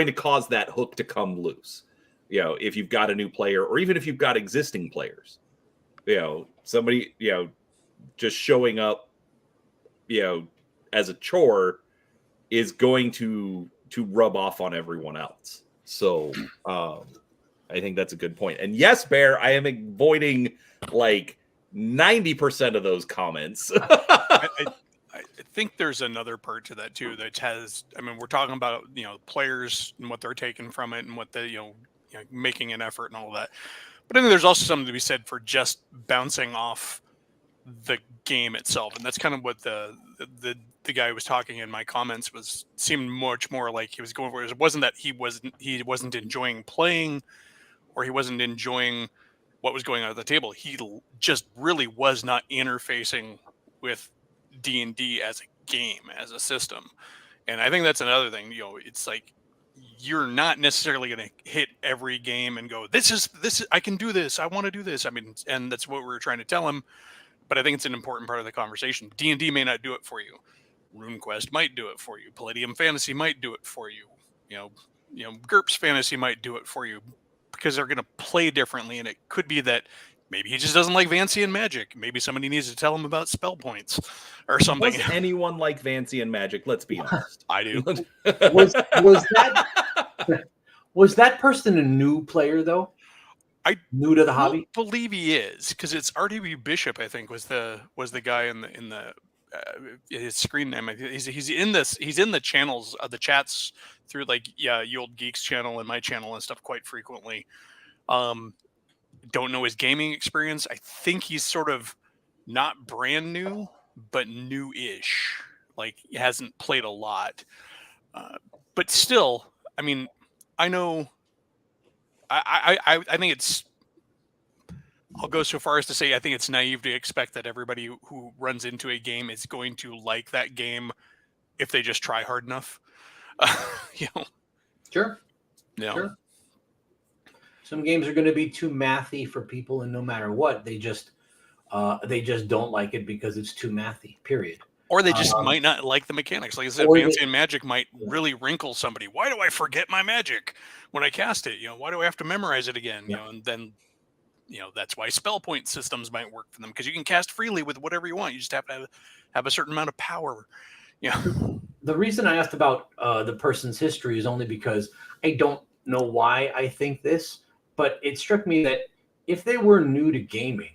to cause that hook to come loose. You know, if you've got a new player, or even if you've got existing players, you know, somebody, you know, just showing up, you know, as a chore is going to rub off on everyone else. So I think that's a good point. And yes, Bear, I am avoiding like 90% of those comments. I think there's another part to that too that has, I mean, we're talking about, you know, players and what they're taking from it and what they, you know, making an effort and all that. But I think there's also something to be said for just bouncing off the game itself. And that's kind of what the guy who was talking in my comments seemed much more like he was going for. It wasn't that he wasn't enjoying playing, or he wasn't enjoying what was going on at the table. He just really was not interfacing with D&D as a game, as a system. And I think that's another thing. You know, it's like you're not necessarily going to hit every game and go, this is I can do this, I want to do this. I mean, and that's what we were trying to tell him. But I think it's an important part of the conversation. D&D may not do it for you. RuneQuest might do it for you. Palladium Fantasy might do it for you. You know, GURPS Fantasy might do it for you, because they're going to play differently. And it could be that maybe he just doesn't like Fancy and Magic. Maybe somebody needs to tell him about spell points or something. Does anyone like Fancy and Magic? Let's be honest. I do. Was that person a new player though? New to the hobby? I believe he is, because it's RTB Bishop. I think was the guy in the his screen name. He's in the channels, the chats through like You Old Geeks channel and my channel and stuff quite frequently. Don't know his gaming experience. I think he's sort of not brand new, but new-ish. Like he hasn't played a lot, but still, I mean, I know. I think it's. I'll go so far as to say I think it's naive to expect that everybody who runs into a game is going to like that game if they just try hard enough. You know. Sure. Yeah. Sure. Some games are going to be too mathy for people, and no matter what, they just don't like it because it's too mathy. Period. Or they just might not like the mechanics. Like I said, Fancy and Magic might really wrinkle somebody. Why do I forget my magic when I cast it? You know, why do I have to memorize it again? Yeah. You know, and then, you know, that's why spell point systems might work for them, because you can cast freely with whatever you want. You just have to have a certain amount of power. Yeah. The reason I asked about the person's history is only because I don't know why I think this, but it struck me that if they were new to gaming,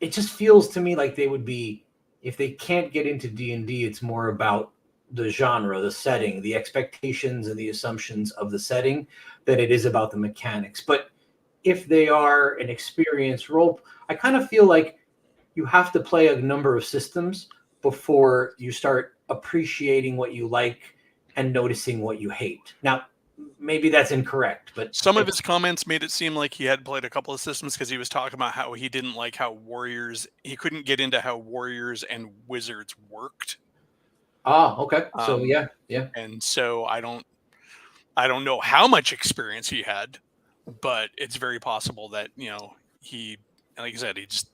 it just feels to me like they would be, if they can't get into D&D, it's more about the genre, the setting, the expectations and the assumptions of the setting than it is about the mechanics. But if they are an experienced role, I kind of feel like you have to play a number of systems before you start appreciating what you like and noticing what you hate. Now, maybe that's incorrect, but some of his comments made it seem like he had played a couple of systems, because he was talking about how he didn't like how he couldn't get into how warriors and wizards worked. Okay. So yeah. And so I don't know how much experience he had, but it's very possible that, he, like I said, he just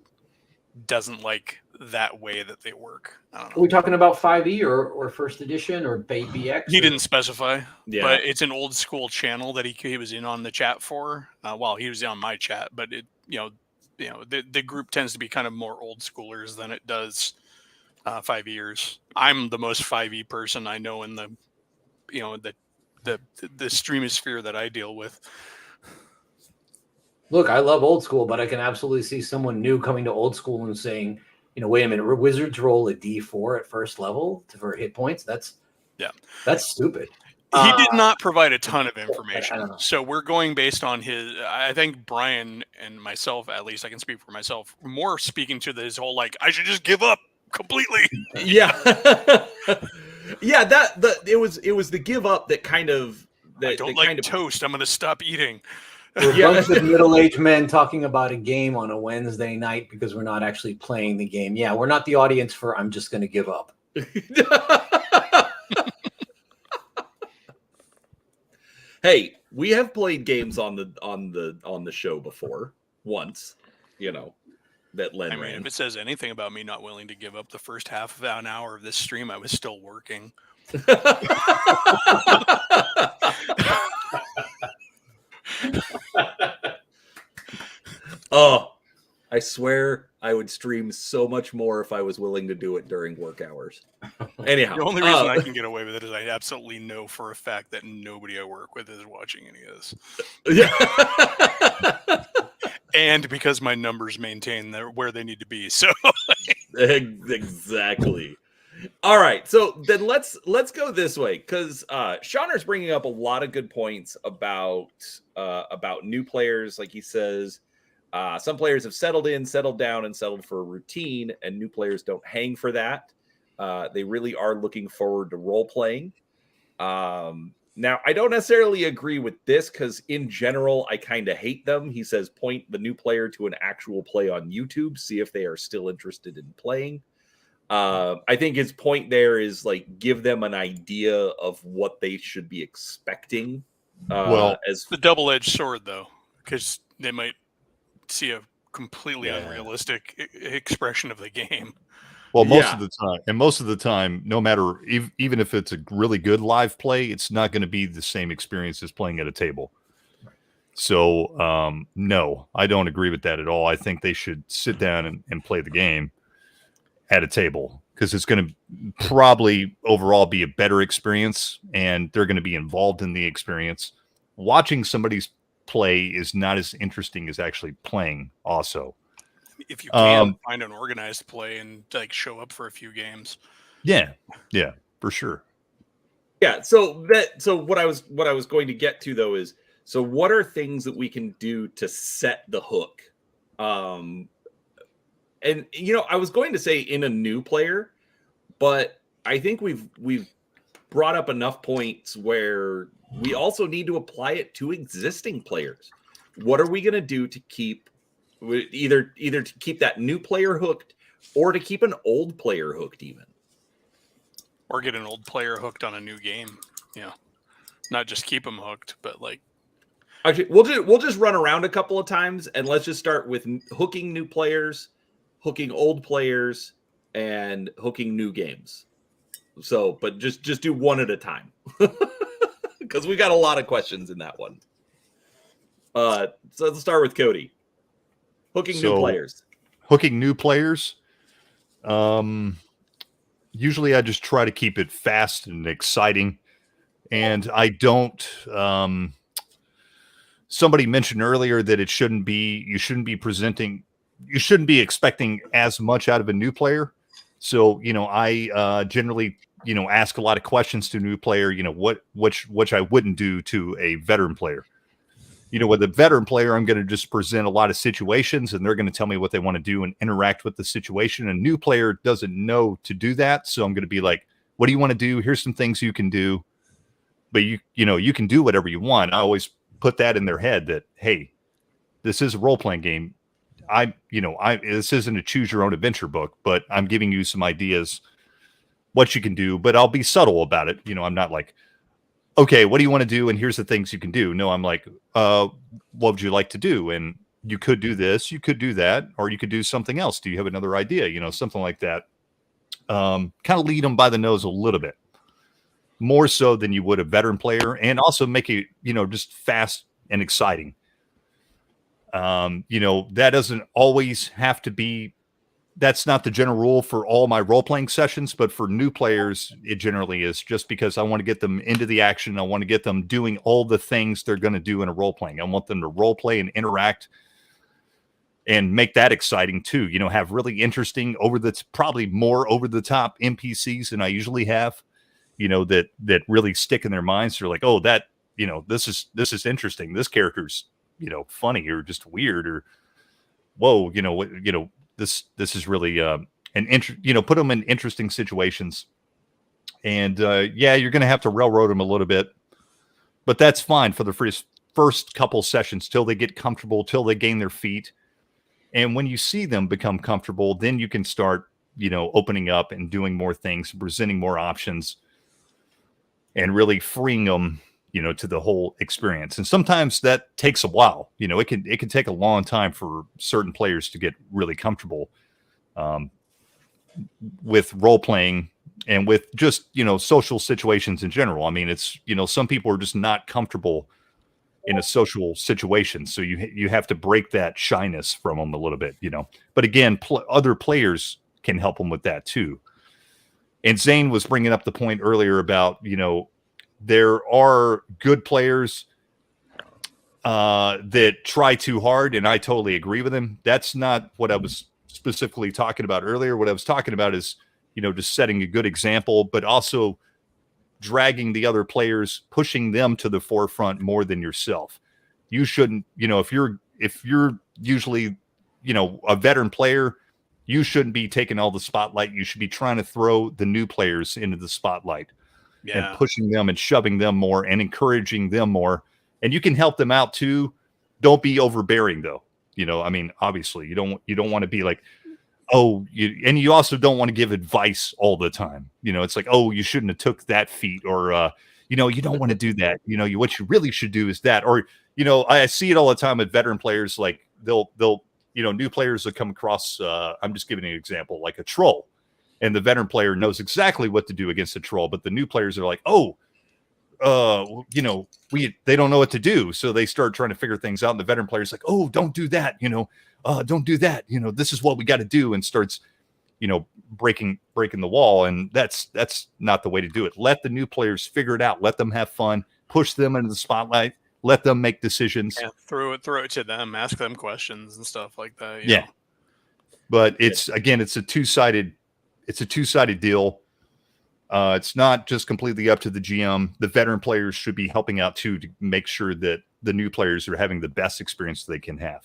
doesn't like that way that they work. I don't Are know. we talking about 5e or first edition or BX? He didn't specify, Yeah. but it's an old school channel that he was in on the chat for. He was on my chat, but the group tends to be kind of more old schoolers than it does 5 years. I'm the most 5e person I know in the streamosphere that I deal with. Look, I love old school, but I can absolutely see someone new coming to old school and saying, wait a minute, wizards roll a D4 at first level for hit points. That's stupid. He did not provide a ton of I information. don't know. So we're going based on I think Brian and myself, at least I can speak for myself, more speaking to his whole, I should just give up completely. Yeah. Yeah, it was the give up that kind of I don't like toast. I'm going to stop eating. We're a bunch of middle-aged men talking about a game on a Wednesday night because we're not actually playing the game. Yeah, we're not the audience for I'm just going to give up. Hey, we have played games on the show before once, that Len ran. If it says anything about me not willing to give up the first half of an hour of this stream, I was still working. Oh, I swear I would stream so much more if I was willing to do it during work hours. Anyhow, the only reason I can get away with it is I absolutely know for a fact that nobody I work with is watching any of this. Yeah. And because my numbers maintain where they need to be. So exactly. All right, so then let's go this way, because Shauner's bringing up a lot of good points about new players. Like he says, some players have settled down, and settled for a routine, and new players don't hang for that. They really are looking forward to role playing. Now, I don't necessarily agree with this, because in general, I kind of hate them. He says, point the new player to an actual play on YouTube, see if they are still interested in playing. I think his point there is give them an idea of what they should be expecting. As the double-edged sword, though, because they might see a completely unrealistic expression of the game. Well, most of the time, no matter, even if it's a really good live play, it's not going to be the same experience as playing at a table. So, no, I don't agree with that at all. I think they should sit down and play the game at a table, because it's going to probably overall be a better experience, and they're going to be involved in the experience. Watching somebody's play is not as interesting as actually playing also. If you can find an organized play and show up for a few games. Yeah, for sure. Yeah. So what I was going to get to, though, is, so what are things that we can do to set the hook? And I was going to say in a new player, but I think we've brought up enough points where we also need to apply it to existing players. What are we going to do to keep either to keep that new player hooked, or to keep an old player hooked, even, or get an old player hooked on a new game? Not just keep them hooked, but actually, we'll just run around a couple of times, and let's just start with hooking new players, hooking old players, and hooking new games. So, but just do one at a time, because we got a lot of questions in that one. So let's start with Cody. Hooking new players. Hooking new players. Usually I just try to keep it fast and exciting. And I don't, somebody mentioned earlier that you shouldn't be expecting as much out of a new player. So, I generally, ask a lot of questions to a new player, which I wouldn't do to a veteran player. With a veteran player, I'm going to just present a lot of situations, and they're going to tell me what they want to do and interact with the situation. A new player doesn't know to do that. So I'm going to be like, what do you want to do? Here's some things you can do. But you can do whatever you want. I always put that in their head that, hey, this is a role-playing game. This isn't a choose your own adventure book, but I'm giving you some ideas what you can do, but I'll be subtle about it. I'm not like, okay, what do you want to do? And here's the things you can do. No, I'm like, what would you like to do? And you could do this, you could do that, or you could do something else. Do you have another idea? Something like that. Kind of lead them by the nose a little bit, more so than you would a veteran player, and also make it, just fast and exciting. That doesn't always have to be, that's not the general rule for all my role-playing sessions, but for new players, it generally is, just because I want to get them into the action. I want to get them doing all the things they're going to do in a role-playing. I want them to role-play and interact and make that exciting too. Have really interesting, probably more over-the-top NPCs than I usually have, that really stick in their minds. They're like, oh, that, this is interesting. This character's, funny or just weird, or whoa, this is really put them in interesting situations. And you're going to have to railroad them a little bit, but that's fine for the first couple sessions till they get comfortable, till they gain their feet. And when you see them become comfortable, then you can start, opening up and doing more things, presenting more options, and really freeing them, to the whole experience. And sometimes that takes a while. It can take a long time for certain players to get really comfortable with role playing and with just, social situations in general. I mean, it's, some people are just not comfortable in a social situation. So you have to break that shyness from them a little bit, but again, other players can help them with that too. And Zane was bringing up the point earlier about, there are good players that try too hard, and I totally agree with him. That's not what I was specifically talking about earlier. What I was talking about is, just setting a good example, but also dragging the other players, pushing them to the forefront more than yourself. You shouldn't, if you're usually, a veteran player, you shouldn't be taking all the spotlight. You should be trying to throw the new players into the spotlight. Yeah. And pushing them and shoving them more and encouraging them more. And you can help them out too. Don't be overbearing though. I mean, obviously you don't want to be like, and you also don't want to give advice all the time. It's like, oh, you shouldn't have took that feat, or, you don't want to do that. What you really should do is that, or, I see it all the time with veteran players. Like they'll, new players will come across, I'm just giving you an example, like a troll. And the veteran player knows exactly what to do against a troll, but the new players are like, they don't know what to do. So they start trying to figure things out. And the veteran player's like, oh, don't do that. Don't do that. This is what we got to do. And starts, breaking the wall. And that's not the way to do it. Let the new players figure it out. Let them have fun, push them into the spotlight, let them make decisions. Yeah, throw it to them, ask them questions and stuff like that. Yeah. But it's a two-sided deal. It's not just completely up to the GM. The veteran players should be helping out too, to make sure that the new players are having the best experience they can have.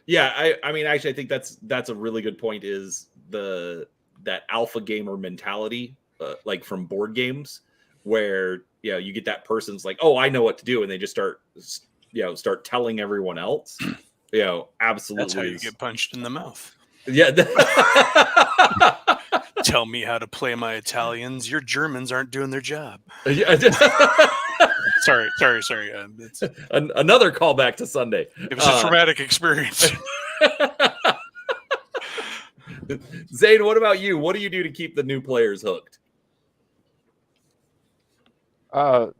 Yeah, I mean, actually, I think that's a really good point. Is that alpha gamer mentality, like from board games, where you get that person's like, oh, I know what to do, and they just start telling everyone else. Absolutely, that's how you get punched in the mouth. Yeah. Tell me how to play my Italians. Your Germans aren't doing their job. Sorry. It's another callback to Sunday. It was a traumatic experience. Zane, what about you? What do you do to keep the new players hooked? Well,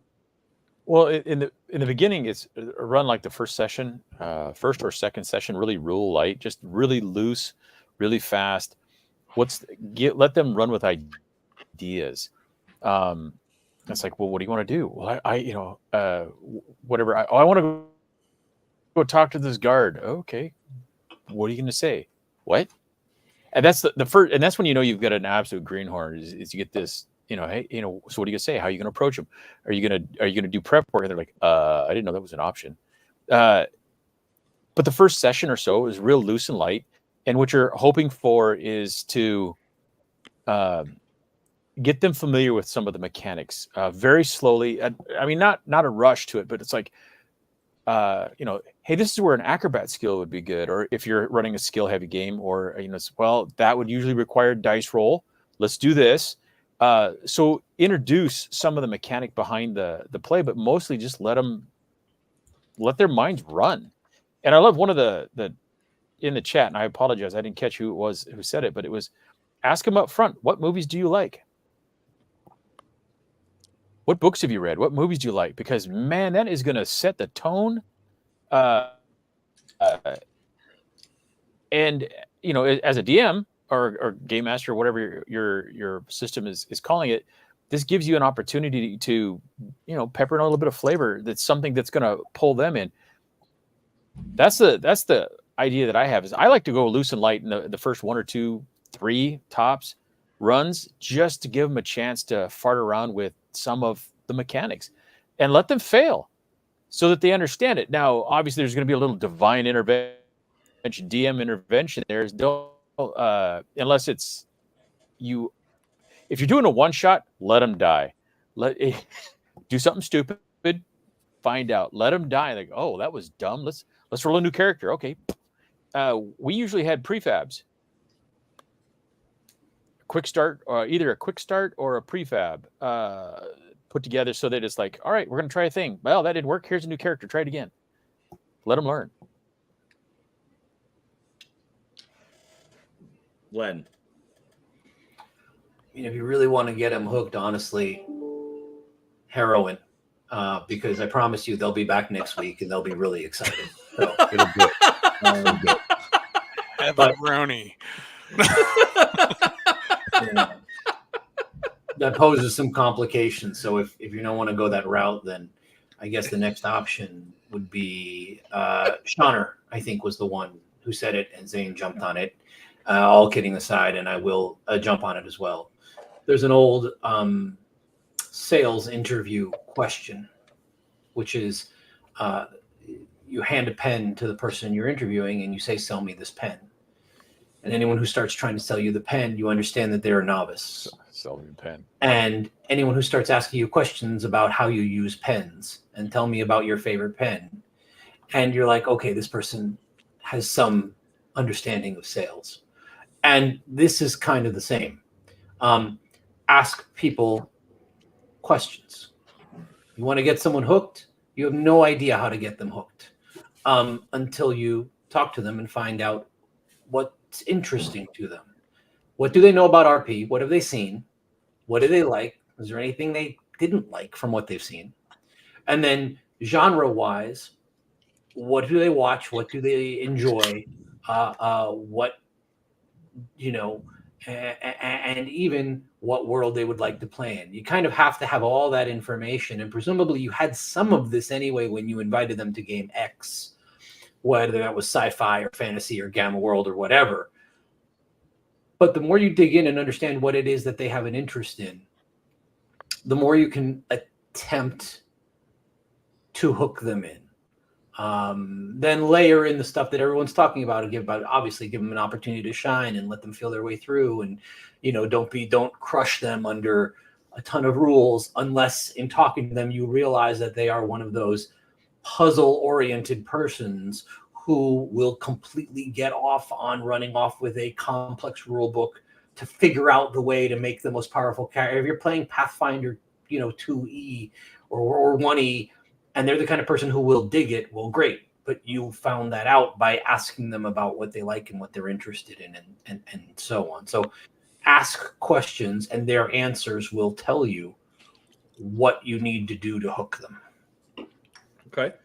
in the beginning, it's run like the first or second session, really rule light, just really loose, really fast. Let them run with ideas. It's like, well, what do you want to do? Well, whatever. I want to go talk to this guard. Okay, what are you going to say? What? And that's the first, and that's when you've got an absolute greenhorn. Is you get this, hey, so what are you gonna say? How are you gonna approach them? Are you gonna do prep work? And they're like, I didn't know that was an option. But the first session or so is real loose and light, and what you're hoping for is to get them familiar with some of the mechanics very slowly. I mean, not a rush to it, but it's like, hey, this is where an acrobat skill would be good, or if you're running a skill heavy game, or that would usually require dice roll. let's do this. So introduce some of the mechanic behind the play, but mostly just let their minds run. And I love one of the in the chat, and I apologize, I didn't catch who it was who said it, but it was, ask them up front, what movies do you like? What books have you read? What movies do you like? Because man, that is going to set the tone. And you know, as a DM or game master, or whatever your system is calling it, this gives you an opportunity to, you know, pepper in a little bit of flavor. That's something that's going to pull them in. That's the idea that I have. Is I like to go loose and light in the first 1 or 2, 3 tops runs, just to give them a chance to fart around with some of the mechanics and let them fail so that they understand it. Now, obviously, there's going to be a little divine intervention, DM intervention. There's don't unless it's you. If you're doing a one shot, let them die. Do something stupid. Find out. Let them die. Like, oh, that was dumb. Let's roll a new character. Okay. We usually had prefabs. Quick start, or either a quick start or a prefab put together so that it's like, all right, we're going to try a thing. Well, that didn't work. Here's a new character. Try it again. Let them learn. Len. I mean, if you really want to get them hooked, honestly, heroin, because I promise you they'll be back next week and they'll be really excited. So it'll be good. Pepperoni. That poses some complications. So if you don't want to go that route, then I guess the next option would be Shauner, I think, was the one who said it, and Zane jumped on it. All kidding aside, and I will jump on it as well. There's an old sales interview question, which is you hand a pen to the person you're interviewing and you say, sell me this pen. And anyone who starts trying to sell you the pen, you understand that they're a novice. Sell me the pen. And anyone who starts asking you questions about how you use pens and tell me about your favorite pen, and you're like, okay, this person has some understanding of sales. And this is kind of the same. Ask people questions. You want to get someone hooked? You have no idea how to get them hooked until you talk to them and find out what's interesting to them. What do they know about RP? What have they seen? What do they like? Is there anything they didn't like from what they've seen? And then genre-wise, what do they watch? What do they enjoy? What, you know, and even what world they would like to play in. You kind of have to have all that information. And presumably you had some of this anyway when you invited them to game X, whether that was sci-fi or fantasy or Gamma World or whatever. But the more you dig in and understand what it is that they have an interest in, the more you can attempt to hook them in. Then layer in the stuff that everyone's talking about and obviously give them an opportunity to shine and let them feel their way through. And, you know, don't crush them under a ton of rules, unless in talking to them, you realize that they are one of those puzzle oriented persons who will completely get off on running off with a complex rule book to figure out the way to make the most powerful character. If you're playing Pathfinder, you know, 2E or 1E, and they're the kind of person who will dig it, well, great. But you found that out by asking them about what they like and what they're interested in and so on. So ask questions and their answers will tell you what you need to do to hook them. Okay.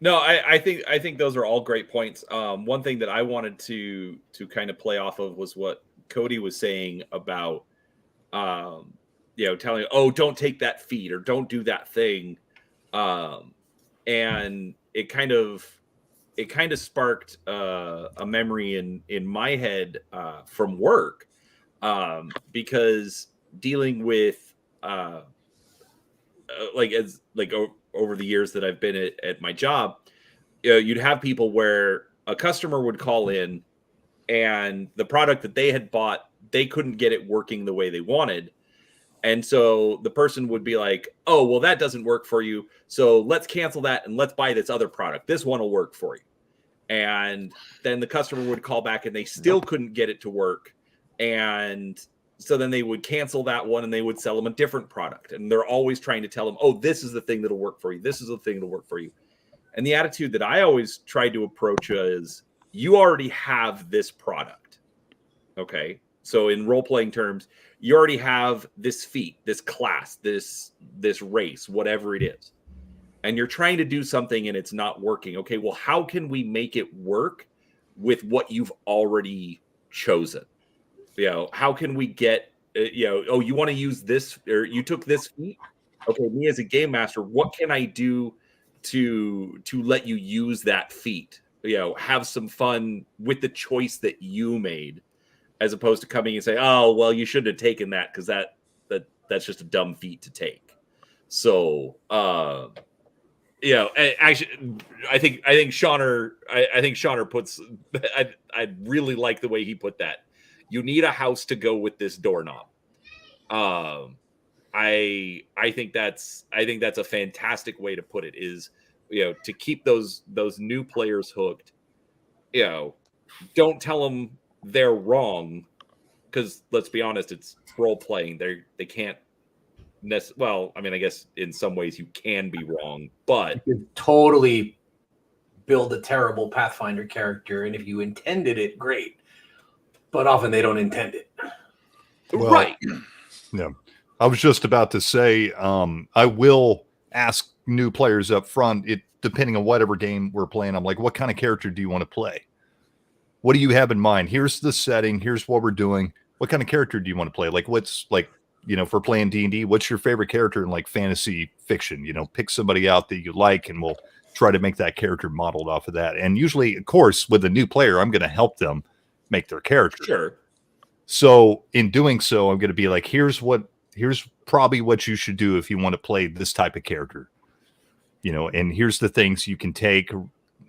No, I think those are all great points. One thing that I wanted to kind of play off of was what Cody was saying about, you know, telling, oh, don't take that feat or don't do that thing. And it kind of sparked a memory in my head from work, because dealing with over the years that I've been at my job, you'd have people where a customer would call in and the product that they had bought, they couldn't get it working the way they wanted. And so the person would be like, oh, well, that doesn't work for you. So let's cancel that and let's buy this other product. This one will work for you. And then the customer would call back and they still couldn't get it to work. And So then they would cancel that one and they would sell them a different product. And they're always trying to tell them, oh, this is the thing that'll work for you. This is the thing that'll work for you. And the attitude that I always tried to approach is, you already have this product. Okay. So in role-playing terms, you already have this feat, this class, this race, whatever it is. And you're trying to do something and it's not working. Okay, well, how can we make it work with what you've already chosen? How can we get, oh, you want to use this, or you took this feat? Okay, me as a game master, what can I do to let you use that feat? Have some fun with the choice that you made, as opposed to coming and say, oh, well, you shouldn't have taken that because that's just a dumb feat to take. So, actually, I think Shauner puts. I really like the way he put that. You need a house to go with this doorknob. I think that's a fantastic way to put it. Is to keep those new players hooked. Don't tell them they're wrong, because let's be honest, it's role playing. They can't. Well, I mean, I guess in some ways you can be wrong, but you could totally build a terrible Pathfinder character, and if you intended it, great. But often they don't intend it. Well, right. Yeah. I was just about to say, I will ask new players up front, depending on whatever game we're playing, I'm like, what kind of character do you want to play? What do you have in mind? Here's the setting. Here's what we're doing. What kind of character do you want to play? Like, what's like, if we're playing D&D, what's your favorite character in like fantasy fiction? Pick somebody out that you like, and we'll try to make that character modeled off of that. And usually, of course, with a new player, I'm going to help them make their character. Sure. So in doing so, I'm going to be like, here's probably what you should do if you want to play this type of character, and here's the things you can take.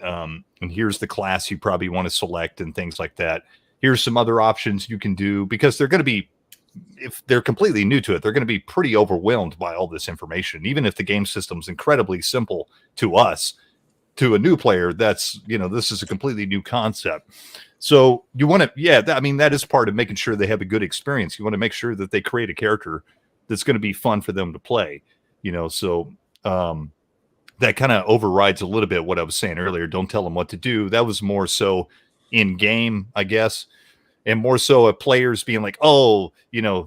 And here's the class you probably want to select and things like that. Here's some other options you can do, because they're going to be, if they're completely new to it, they're going to be pretty overwhelmed by all this information. Even if the game system's incredibly simple to us, to a new player, that's, this is a completely new concept. So you want to, that is part of making sure they have a good experience. You want to make sure that they create a character that's going to be fun for them to play, so, that kind of overrides a little bit what I was saying earlier. Don't tell them what to do. That was more so in game, I guess, and more so of players being like, oh,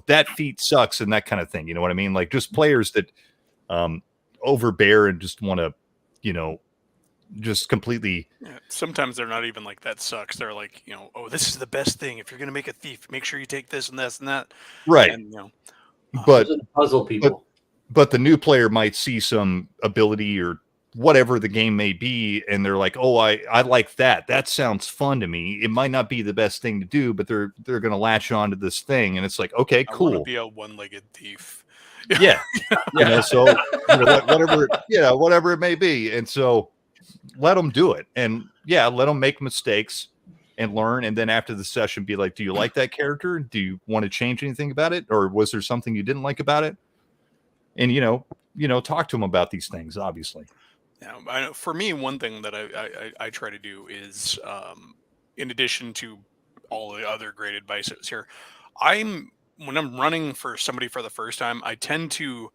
that feat sucks and that kind of thing. You know what I mean? Like just players that overbear and just want to, just completely. Yeah, sometimes they're not even like, that sucks. They're like, oh, this is the best thing. If you're going to make a thief, make sure you take this and this and that. Right. And, but puzzle people. But the new player might see some ability or whatever the game may be, and they're like, oh, I like that. That sounds fun to me. It might not be the best thing to do, but they're going to latch on to this thing. And it's like, okay, cool. I want to be a one-legged thief. Yeah. So whatever it may be. And so let them do it. And let them make mistakes and learn. And then after the session, be like, do you like that character? Do you want to change anything about it? Or was there something you didn't like about it? And, talk to them about these things, obviously. Yeah, for me, one thing that I try to do is, in addition to all the other great advices here, when I'm running for somebody for the first time, I tend to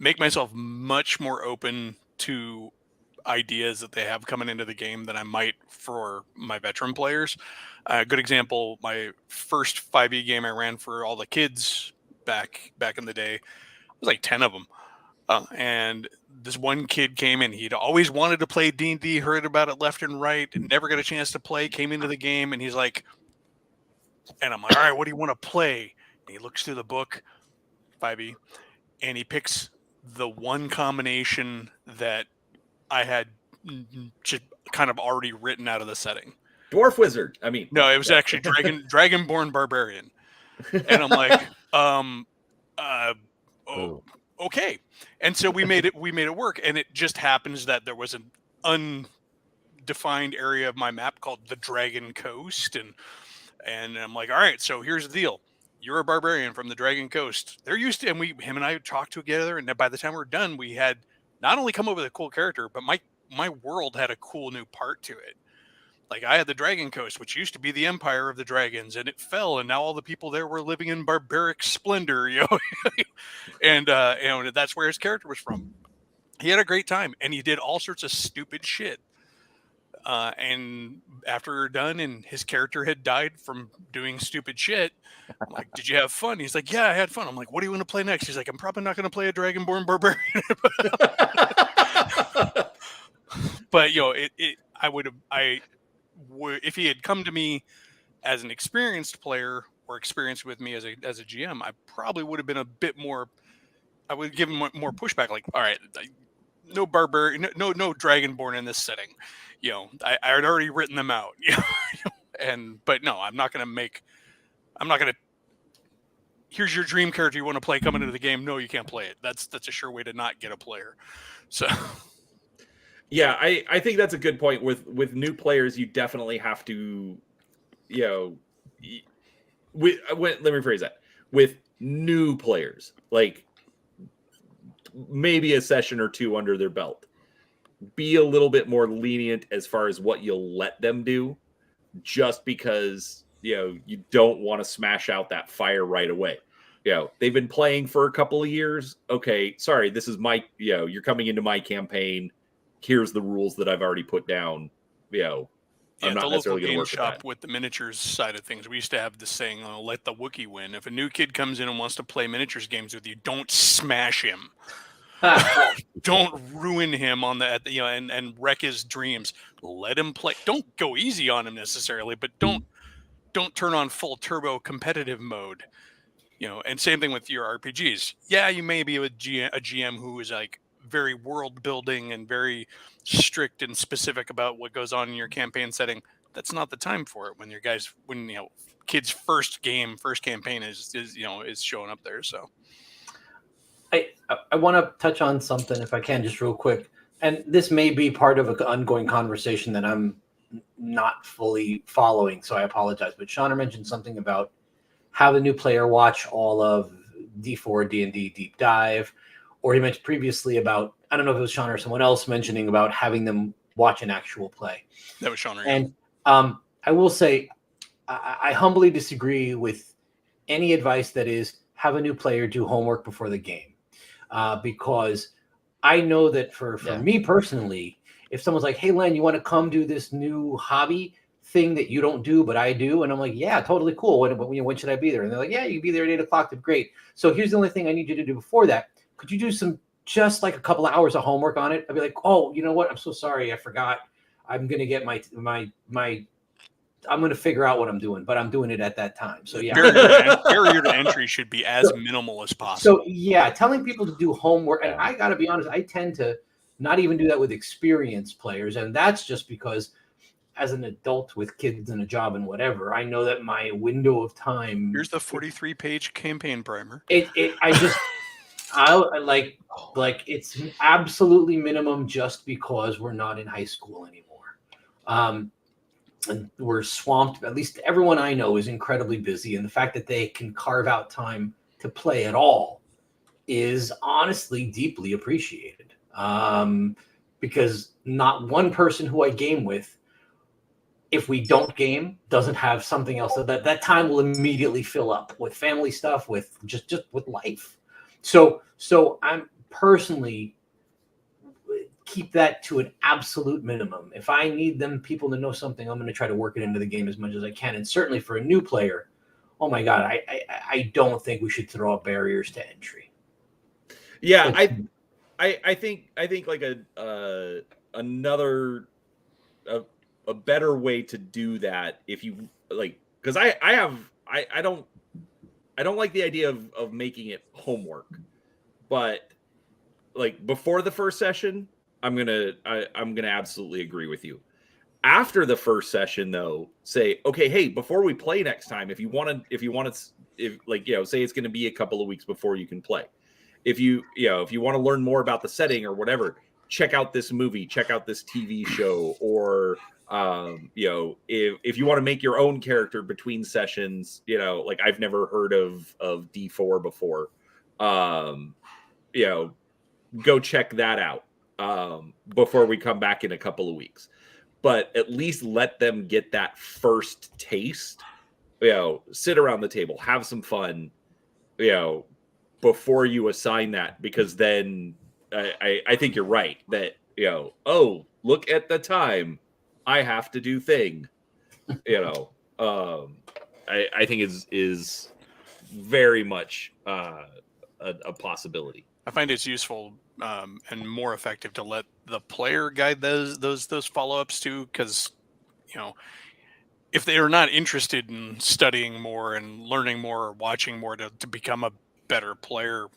make myself much more open to ideas that they have coming into the game than I might for my veteran players. A good example, my first 5e game I ran for all the kids back in the day, was like 10 of them. And this one kid came in, he'd always wanted to play D&D, heard about it left and right, and never got a chance to play, came into the game, and he's like, and I'm like, all right, what do you want to play? And he looks through the book, 5e, and he picks the one combination that I had just kind of already written out of the setting. Dwarf Wizard. No, it was actually Dragonborn Barbarian. And I'm like, okay. And so we made it work. And it just happens that there was an undefined area of my map called the Dragon Coast. And I'm like, all right, so here's the deal. You're a barbarian from the Dragon Coast. They're used to, and him and I talked together. And by the time we're done, we had not only come up with a cool character, but my world had a cool new part to it. Like I had the Dragon Coast, which used to be the Empire of the Dragons, and it fell, and now all the people there were living in barbaric splendor, and that's where his character was from. He had a great time, and he did all sorts of stupid shit. And after we were done, and his character had died from doing stupid shit, I'm like, "Did you have fun?" He's like, "Yeah, I had fun." I'm like, "What do you want to play next?" He's like, "I'm probably not going to play a Dragonborn barbarian." But if he had come to me as an experienced player or experienced with me as a GM, I probably would have been a bit more. I would give him more pushback. Like, all right, no barbarian, no Dragonborn in this setting. I had already written them out. But no, I'm not going to. Here's your dream character you want to play coming into the game. No, you can't play it. That's a sure way to not get a player. So. Yeah, I think that's a good point. With new players, you definitely have to, let me rephrase that. With new players, like maybe a session or two under their belt, be a little bit more lenient as far as what you'll let them do, just because you don't want to smash out that fire right away. They've been playing for a couple of years. Okay, sorry, this is my you're coming into my campaign. Here's the rules that I've already put down. I'm not the necessarily local going to game work shop with the miniatures side of things. We used to have this saying, "Let the Wookiee win." If a new kid comes in and wants to play miniatures games with you, don't smash him. Don't ruin him on and wreck his dreams. Let him play. Don't go easy on him necessarily, but don't turn on full turbo competitive mode. And same thing with your RPGs. Yeah, you may be a GM who is like very world building and very strict and specific about what goes on in your campaign setting. That's not the time for it when kids' first campaign is showing up there. So I want to touch on something if I can, just real quick. And this may be part of an ongoing conversation that I'm not fully following, so I apologize. But Shauna mentioned something about have a new player watch all of D4 D&D Deep Dive, or he mentioned previously about, I don't know if it was Shauna or someone else mentioning about having them watch an actual play. That was Shauna. And I will say, I humbly disagree with any advice that is have a new player do homework before the game, because I know that for me personally, if someone's like, "Hey, Len, you want to come do this new hobby thing that you don't do, but I do," and I'm like, "Yeah, totally cool. When should I be there?" And they're like, "Yeah, you can be there at 8:00. Great. So here's the only thing I need you to do before that. Could you do just like a couple of hours of homework on it?" I'd be like, "Oh, you know what? I'm so sorry, I forgot. I'm gonna get I'm gonna figure out what I'm doing, but I'm doing it at that time." So yeah, barrier to entry should be as minimal as possible. So yeah, telling people to do homework, and I gotta be honest, I tend to not even do that with experienced players, and that's just because as an adult with kids and a job and whatever, I know that my window of time. Here's the 43-page campaign primer. I like it's absolutely minimum just because we're not in high school anymore. And we're swamped. At least everyone I know is incredibly busy, and the fact that they can carve out time to play at all is honestly deeply appreciated. Because not one person who I game with, if we don't game, doesn't have something else. So that time will immediately fill up with family stuff, with just with life. So I'm personally keep that to an absolute minimum. If I need people to know something, I'm going to try to work it into the game as much as I can. And certainly for a new player, oh my God, I don't think we should throw up barriers to entry. Yeah, I think like a better way to do that, if you like, because I don't like the idea of making it homework, but like before the first session, I'm gonna absolutely agree with you. After the first session, though, say, okay, hey, before we play next time, if you want to, say it's going to be a couple of weeks before you can play. If you want to learn more about the setting or whatever, check out this movie, check out this TV show, or if you want to make your own character between sessions, like I've never heard of D4 before, go check that out before we come back in a couple of weeks. but at least let them get that first taste. Sit around the table, have some fun, before you assign that, because then I think you're right that, oh, look at the time, I have to do thing, I think is very much a possibility. I find it's useful and more effective to let the player guide those follow-ups too, because if they are not interested in studying more and learning more or watching more to become a better player,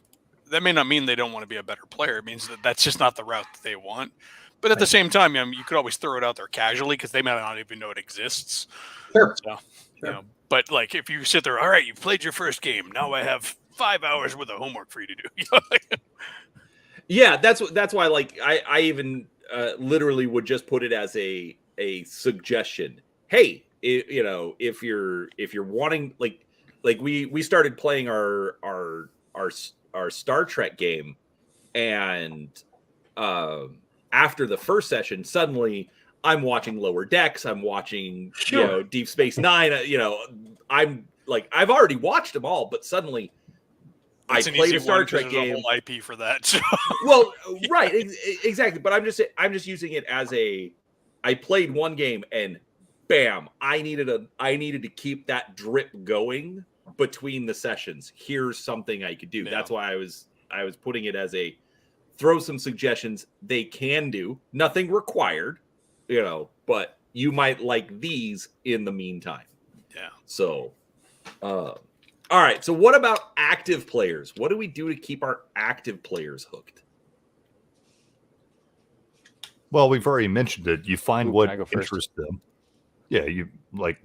that may not mean they don't want to be a better player. It means that that's just not the route that they want. But at the same time, you could always throw it out there casually because they might not even know it exists. Sure. So, but like if you sit there, all right, you played your first game. Now I have 5 hours worth of homework for you to do. Yeah, that's why. Like I even literally would just put it as a suggestion. Hey, if you're wanting like we started playing our Star Trek game, and after the first session, suddenly I'm watching Lower Decks, I'm watching Deep Space Nine. I'm like, I've already watched them all, but suddenly I played a Star Trek game. A whole IP for that. So. Well, right, exactly. But I'm just using it as I played one game and bam, I needed to keep that drip going between the sessions. Here's something I could do. Yeah. That's why I was putting it as a throw some suggestions they can do. Nothing required, but you might like these in the meantime. Yeah. So, all right. So what about active players? What do we do to keep our active players hooked? Well, we've already mentioned it. You find what interests them. Yeah, you like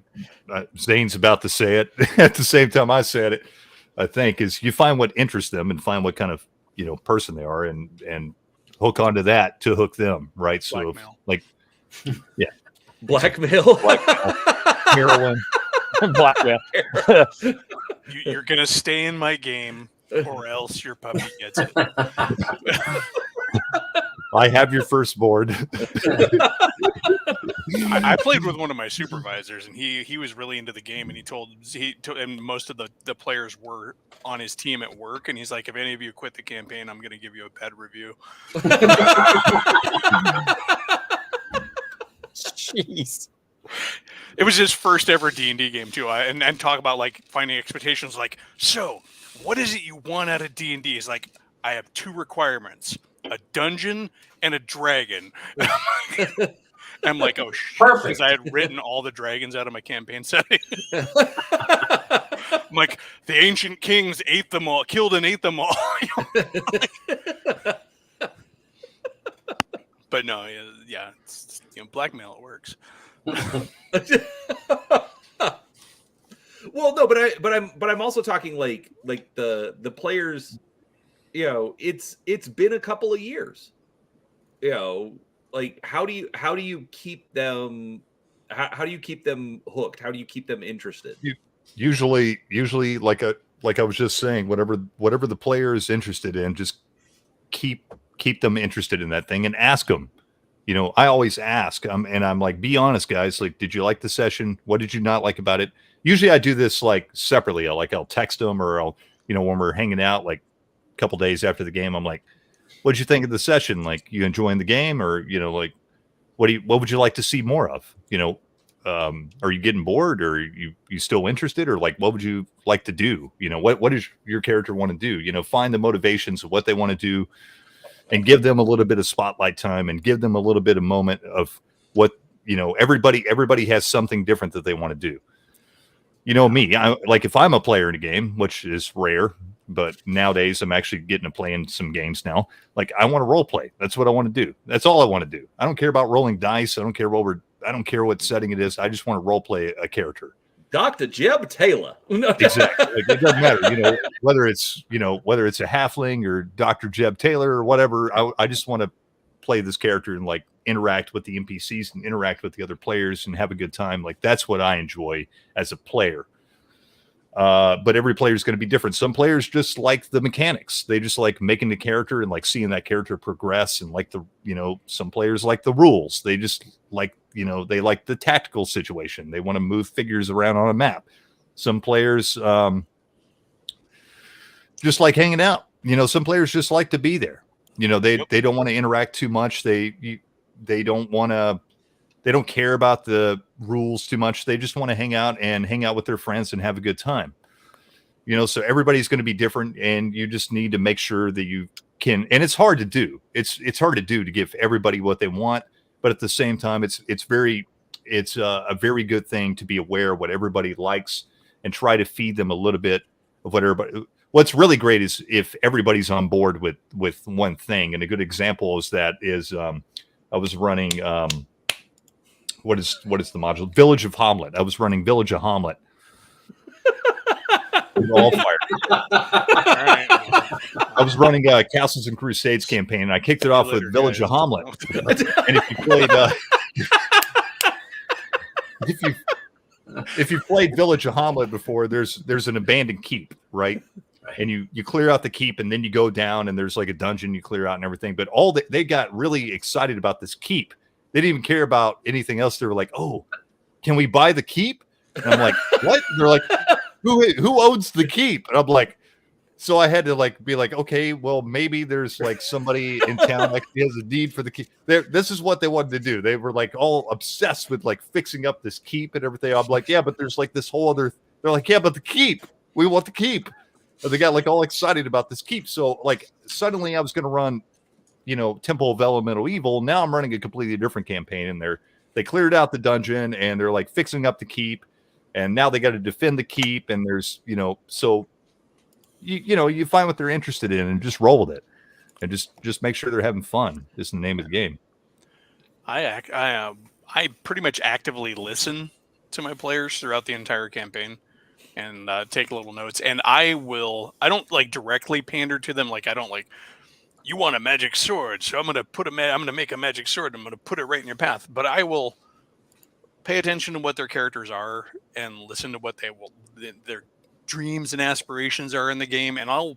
Zane's about to say it at the same time I said it. I think is you find what interests them and find what kind of person they are and hook onto that to hook them, right? Blackmail. So yeah, blackmail, heroin, blackmail. You're gonna stay in my game, or else your puppy gets it. I have your first board. I played with one of my supervisors, and he was really into the game, and and most of the players were on his team at work, and he's like, if any of you quit the campaign, I'm going to give you a bad review. Jeez. It was his first ever D&D game too, and talk about like finding expectations. Like, so what is it you want out of D&D? He's like, I have 2 requirements: a dungeon and a dragon. I'm like, oh shit, because I had written all the dragons out of my campaign setting. I'm like, the ancient kings killed and ate them all. But no, yeah, it's, blackmail, it works. Well, no, but I'm also talking like the players. It's been a couple of years. Like how do you keep them? How do you keep them hooked? How do you keep them interested? Usually, like I was just saying, whatever the player is interested in, just keep them interested in that thing and ask them. I always ask, and I'm like, be honest, guys. Like, did you like the session? What did you not like about it? Usually, I do this like separately. I'll text them, or I'll when we're hanging out, like a couple days after the game, I'm like, what did you think of the session? Like, you enjoying the game, or like, what would you like to see more of? Are you getting bored, or you still interested, or like, what would you like to do? What does your character want to do? Find the motivations of what they want to do, and give them a little bit of spotlight time, and give them a little bit of moment of what everybody has something different that they want to do. Me, like if I'm a player in a game, which is rare, but nowadays I'm actually getting to play in some games now. Like, I want to role play. That's what I want to do. That's all I want to do. I don't care about rolling dice. I don't care what setting it is. I just want to role play a character. Dr. Jeb Taylor. Exactly. Like, it doesn't matter, whether it's a halfling or Dr. Jeb Taylor or whatever. I just want to play this character and like interact with the NPCs and interact with the other players and have a good time. Like, that's what I enjoy as a player. But every player is going to be different. Some players just like the mechanics. They just like making the character and like seeing that character progress, and like some players like the rules. They just like, they like the tactical situation. They want to move figures around on a map. Some players just like hanging out. Some players just like to be there. They don't want to interact too much. They don't care about the rules too much. They just want to hang out with their friends and have a good time. So everybody's going to be different, and you just need to make sure that you can, and it's hard to do. It's hard to do, to give everybody what they want, but at the same time, it's a very good thing to be aware of what everybody likes and try to feed them a little bit of what everybody. What's really great is if everybody's on board with one thing. And a good example is I was running what is the module? Village of Hamlet. I was running Village of Hamlet. All fired. Right. I was running Castles and Crusades campaign, and I kicked it off with Village of Hamlet. And if you played, if you played Village of Hamlet before, there's an abandoned keep, right? And you clear out the keep, and then you go down, and there's like a dungeon you clear out and everything. But they got really excited about this keep. They didn't even care about anything else. They were like, "Oh, can we buy the keep?" And I'm like, "What?" And they're like, "Who owns the keep?" And I'm like, so I had to be like, okay, well, maybe there's like somebody in town that has a need for the keep. This is what they wanted to do. They were like all obsessed with like fixing up this keep and everything. I'm like, yeah, but there's like this whole other. They're like, yeah, but the keep. We want the keep. But they got like all excited about this keep. So like suddenly I was going to run, Temple of Elemental Evil. Now I'm running a completely different campaign, and they cleared out the dungeon, and they're like fixing up the keep, and now they got to defend the keep, and there's so you find what they're interested in and just roll with it, and just make sure they're having fun is the name of the game. I pretty much actively listen to my players throughout the entire campaign and take little notes, and I don't like directly pander to them. Like I don't like, you want a magic sword, so I'm gonna make a magic sword. I'm gonna put it right in your path. But I will pay attention to what their characters are and listen to what their dreams and aspirations are in the game, and I'll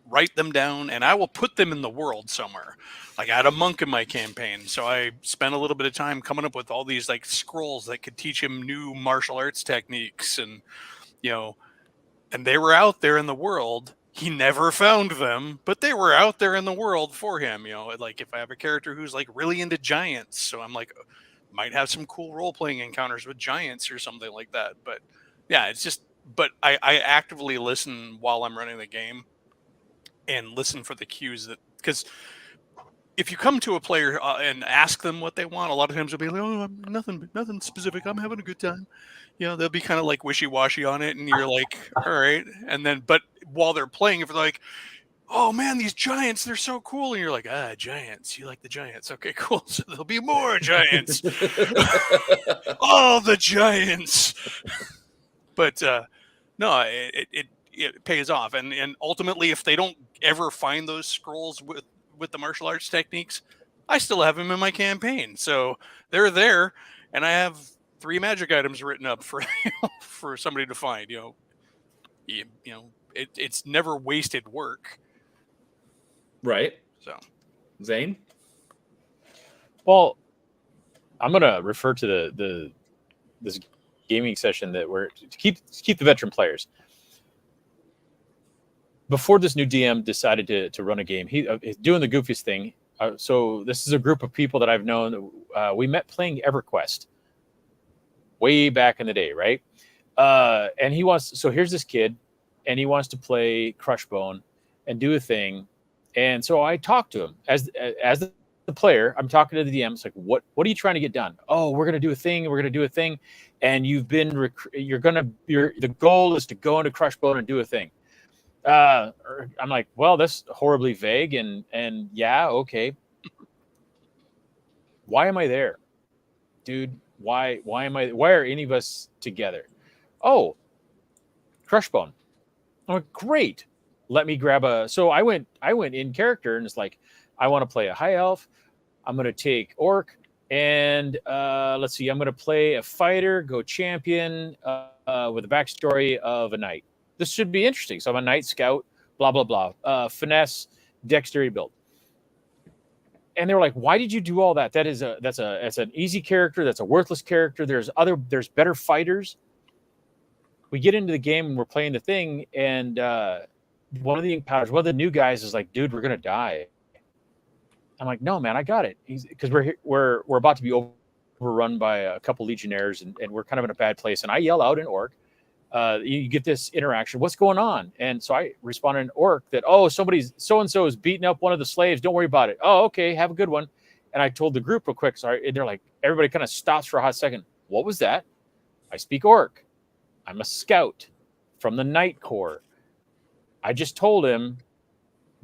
write them down, and I will put them in the world somewhere. Like I had a monk in my campaign, so I spent a little bit of time coming up with all these like scrolls that could teach him new martial arts techniques, and and they were out there in the world. He never found them, but they were out there in the world for him. Like if I have a character who's like really into giants, so I'm like, might have some cool role-playing encounters with giants or something like that. But yeah, it's just, but I actively listen while I'm running the game and listen for the cues because if you come to a player and ask them what they want, a lot of times they'll be like, oh, nothing specific. I'm having a good time. They'll be kind of like wishy-washy on it, and you're like, all right. And then, but while they're playing, if they're like, oh man, these giants, they're so cool. And you're like, giants. You like the giants. Okay, cool. So there'll be more giants. All the giants. But no, it pays off. And ultimately, if they don't ever find those scrolls with the martial arts techniques, I still have them in my campaign. So they're there, and I have 3 magic items written up for for somebody to find. It's never wasted work. Right. So, Zane? Well, I'm gonna refer to this gaming session that we're to keep the veteran players. Before this new DM decided to run a game, he's doing the goofiest thing. So this is a group of people that I've known. We met playing EverQuest way back in the day, right? And he wants. So here's this kid, and he wants to play Crushbone and do a thing. And so I talked to him as the player. I'm talking to the DM. It's like, what are you trying to get done? Oh, we're gonna do a thing. We're gonna do a thing, and the goal is to go into Crushbone and do a thing. I'm like, well, that's horribly vague, and yeah, okay. Why am I there, dude? Why are any of us together? Oh, Crushbone. I'm like, great. Let me grab so I went in character, and it's like, I want to play a high elf. I'm going to take orc, and let's see, I'm going to play a fighter, go champion, with the backstory of a knight. This should be interesting. So I'm a knight scout, blah, blah, blah. Finesse, dexterity build. And they were like, why did you do all that? That's an easy character. That's a worthless character. There's better fighters. We get into the game and we're playing the thing. And one of the new guys is like, dude, we're going to die. I'm like, no, man, I got it. Because we're about to be overrun by a couple legionnaires and we're kind of in a bad place. And I yell out in Orc. You get this interaction. What's going on? And so I responded in Orc that, so-and-so is beating up one of the slaves. Don't worry about it. Oh, okay. Have a good one. And I told the group real quick. Sorry. And they're like, everybody kind of stops for a hot second. What was that? I speak Orc. I'm a scout from the Knight Corps. I just told him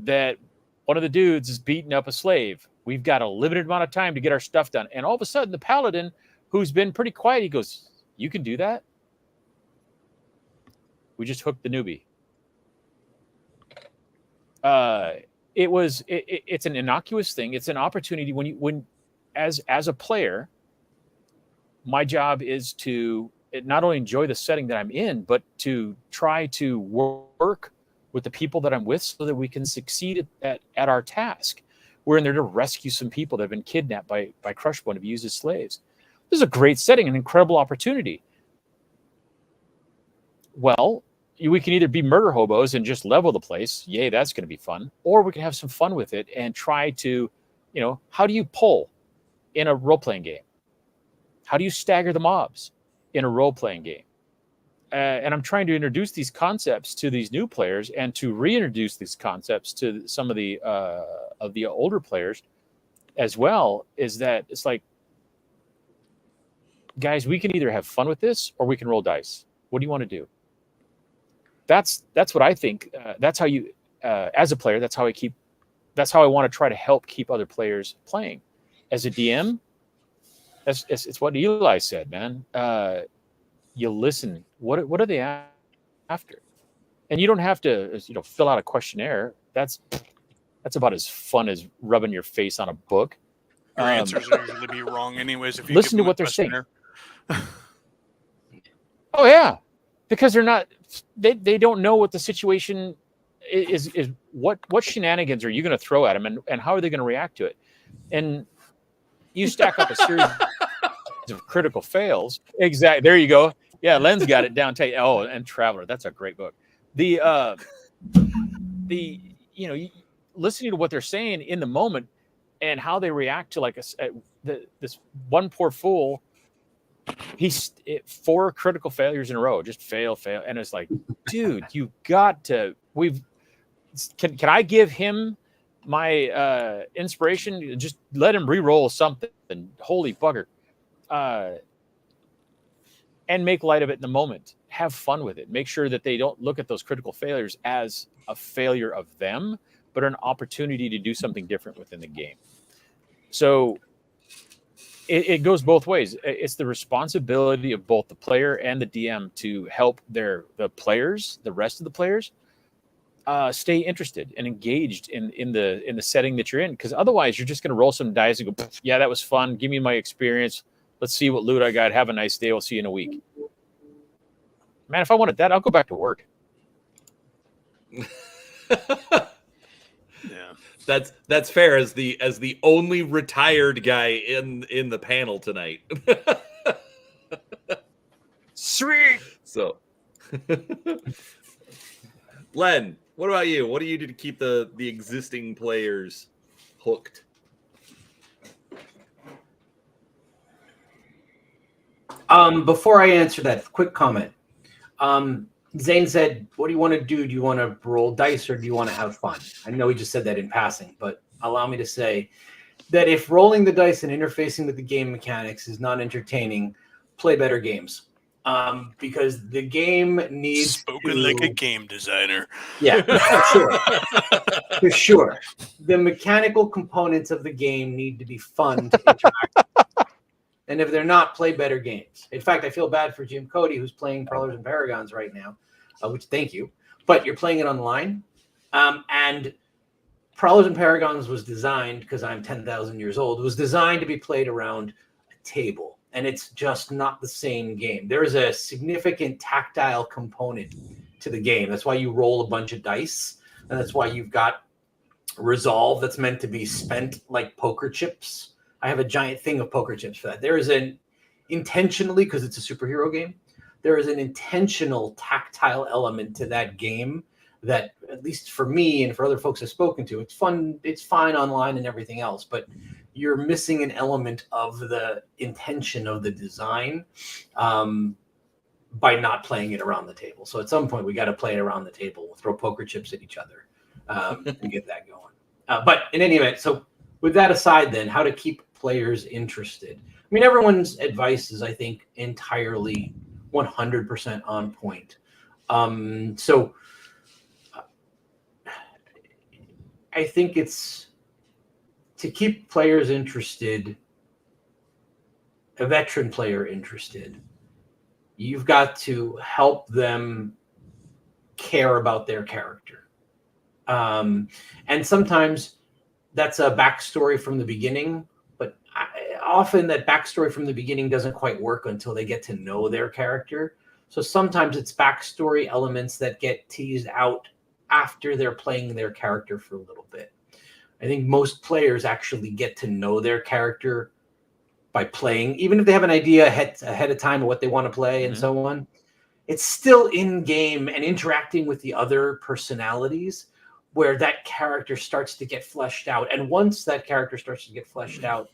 that one of the dudes is beating up a slave. We've got a limited amount of time to get our stuff done. And all of a sudden, the paladin, who's been pretty quiet, he goes, you can do that? We just hooked the newbie. It's an innocuous thing. It's an opportunity when as a player, my job is to not only enjoy the setting that I'm in, but to try to work with the people that I'm with so that we can succeed at our task. We're in there to rescue some people that have been kidnapped by Crushbone to be used as slaves. This is a great setting, an incredible opportunity. Well, we can either be murder hobos and just level the place. Yay, that's going to be fun. Or we can have some fun with it and try to, how do you pull in a role-playing game? How do you stagger the mobs in a role-playing game? And I'm trying to introduce these concepts to these new players and to reintroduce these concepts to some of the older players as well, is that it's like, guys, we can either have fun with this or we can roll dice. What do you want to do? That's what I think. That's how you, as a player, that's how I want to try to help keep other players playing. As a DM, it's what Eli said, man. You listen. What are they after? And you don't have to, fill out a questionnaire. That's about as fun as rubbing your face on a book. Your answers will usually be wrong anyways if you listen to what they're saying. Oh yeah, because they're not. They don't know what the situation is what shenanigans are you going to throw at them and how are they going to react to it? And you stack up a series of critical fails. Exactly. There you go. Yeah, Len's got it down tight. Oh, and Traveler, that's a great book. Listening to what they're saying in the moment and how they react to like this one poor fool. He's 4 critical failures in a row, just fail, and it's like, dude, you got to. Can I give him my inspiration? Just let him re-roll something. Holy bugger, and make light of it in the moment. Have fun with it. Make sure that they don't look at those critical failures as a failure of them, but an opportunity to do something different within the game. So. It goes both ways. It's the responsibility of both the player and the DM to help the rest of the players, stay interested and engaged in the setting that you're in. Because otherwise, you're just going to roll some dice and go, "Yeah, that was fun. Give me my experience. Let's see what loot I got. Have a nice day. We'll see you in a week." Man, if I wanted that, I'll go back to work. Yeah. That's fair as the only retired guy in the panel tonight. Sweet. So, Len, what about you? What do you do to keep the existing players hooked? Before I answer that, quick comment. Zane said, what do you want to do? Do you want to roll dice or do you want to have fun? I know he just said that in passing, but allow me to say that if rolling the dice and interfacing with the game mechanics is not entertaining, play better games. Because the game needs spoken like a game designer. Yeah, for sure. For sure. The mechanical components of the game need to be fun to interact with. And if they're not, play better games. In fact, I feel bad for Jim Cody, who's playing Prowlers and Paragons right now, which thank you. But you're playing it online. And Prowlers and Paragons was designed, because I'm 10,000 years old, was designed to be played around a table. and it's just not the same game. There is a significant tactile component to the game. That's why you roll a bunch of dice, and that's why you've got resolve that's meant to be spent like poker chips. I have a giant thing of poker chips for that. There is an intentionally, because it's a superhero game, there is an intentional tactile element to that game that, at least for me and for other folks I've spoken to, it's fun, it's fine online and everything else, but you're missing an element of the intention of the design by not playing it around the table. So at some point, we got to play it around the table. We'll throw poker chips at each other and get that going. But in any event, so with that aside, then, how to keep players interested? I mean, everyone's advice is, I think, entirely 100% on point. So I think it's to keep players interested, a veteran player interested, you've got to help them care about their character. And sometimes that's a backstory from the beginning, but often that backstory from the beginning doesn't quite work until they get to know their character. So sometimes it's backstory elements that get teased out after they're playing their character for a little bit. I think most players actually get to know their character by playing, even if they have an idea ahead of time of what they want to play and so on. It's still in game and interacting with the other personalities where that character starts to get fleshed out. And once that character starts to get fleshed out,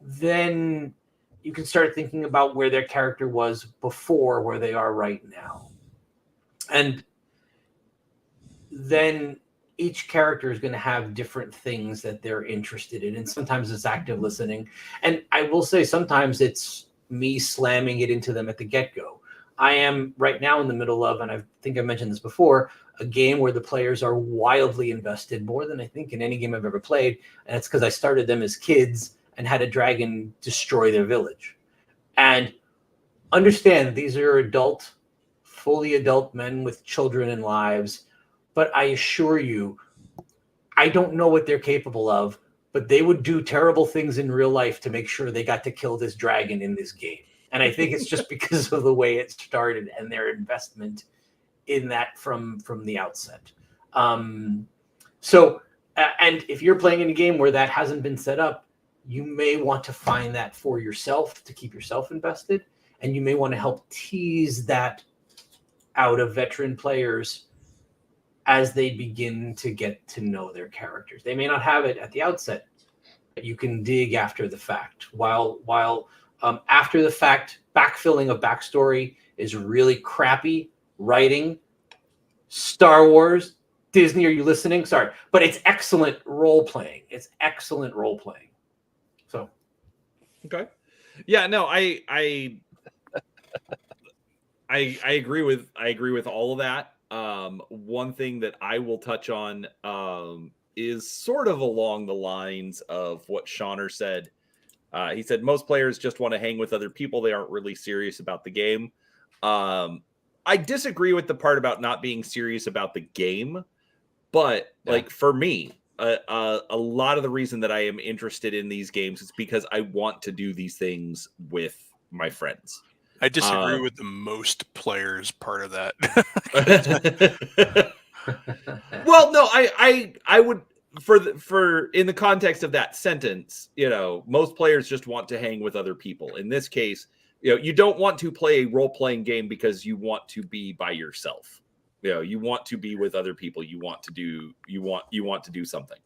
then you can start thinking about where their character was before, where they are right now. And then each character is going to have different things that they're interested in. And sometimes it's active listening. And I will say sometimes it's me slamming it into them at the get-go. I am right now in the middle of, and I think I mentioned this before, a game where the players are wildly invested, more than I think in any game I've ever played. And it's because I started them as kids and had a dragon destroy their village. And understand, these are fully adult men with children and lives. But I assure you, I don't know what they're capable of, but they would do terrible things in real life to make sure they got to kill this dragon in this game. And I think it's just because of the way it started and their investment in that from the outset. And if you're playing in a game where that hasn't been set up, you may want to find that for yourself to keep yourself invested. And you may want to help tease that out of veteran players as they begin to get to know their characters. They may not have it at the outset, but you can dig after the fact. While after the fact, backfilling of backstory is really crappy writing. Star Wars, Disney, are you listening? Sorry, but it's excellent role playing. It's excellent role playing. So, okay, yeah, no, I agree with all of that. One thing that I will touch on is sort of along the lines of what Shauner said. He said most players just want to hang with other people. They aren't really serious about the game. I disagree with the part about not being serious about the game, but like for me, a lot of the reason that I am interested in these games is because I want to do these things with my friends. I disagree with the most players part of that. Well, no, I would for in the context of that sentence, most players just want to hang with other people. In this case, you don't want to play a role-playing game because you want to be by yourself. You want to be with other people. You want to do something.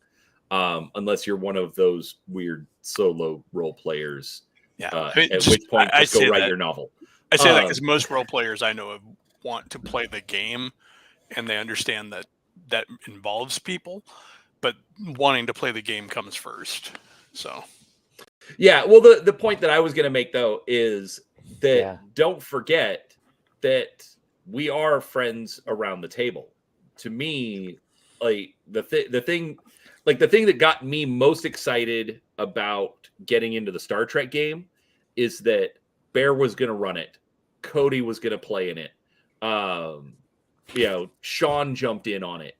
Unless you're one of those weird solo role players. Yeah. At which point just go write your novel. I say that because most role players I know want to play the game and they understand that involves people, but wanting to play the game comes first. So yeah, well, the point that I was going to make though is that don't forget that we are friends around the table. To me, like the thing that got me most excited about getting into the Star Trek game is that Bear was going to run it, Cody was going to play in it, Sean jumped in on it,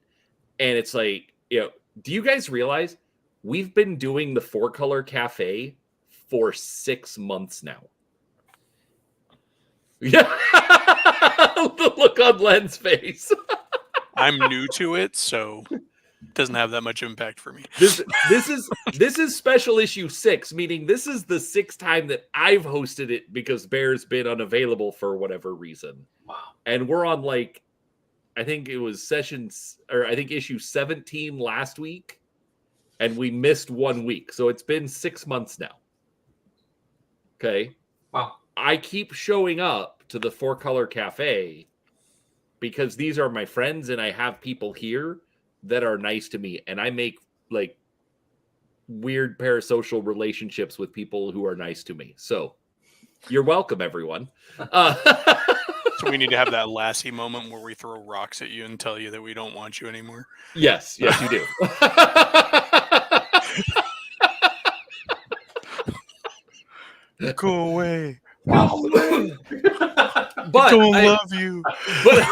and it's like, do you guys realize we've been doing the Four Colour Café for 6 months now? Yeah. The look on Len's face. I'm new to it, so it doesn't have that much impact for me. This is special issue 6, meaning this is the 6th time that I've hosted it because Bear's been unavailable for whatever reason. Wow. And we're on like, I think it was issue 17 last week, and we missed 1 week. So it's been 6 months now. Okay. Wow. I keep showing up to the Four Colour Café because these are my friends and I have people here that are nice to me, and I make like weird parasocial relationships with people who are nice to me. So you're welcome, everyone. So we need to have that Lassie moment where we throw rocks at you and tell you that we don't want you anymore. Yes, you do. Go away. But don't I love you. But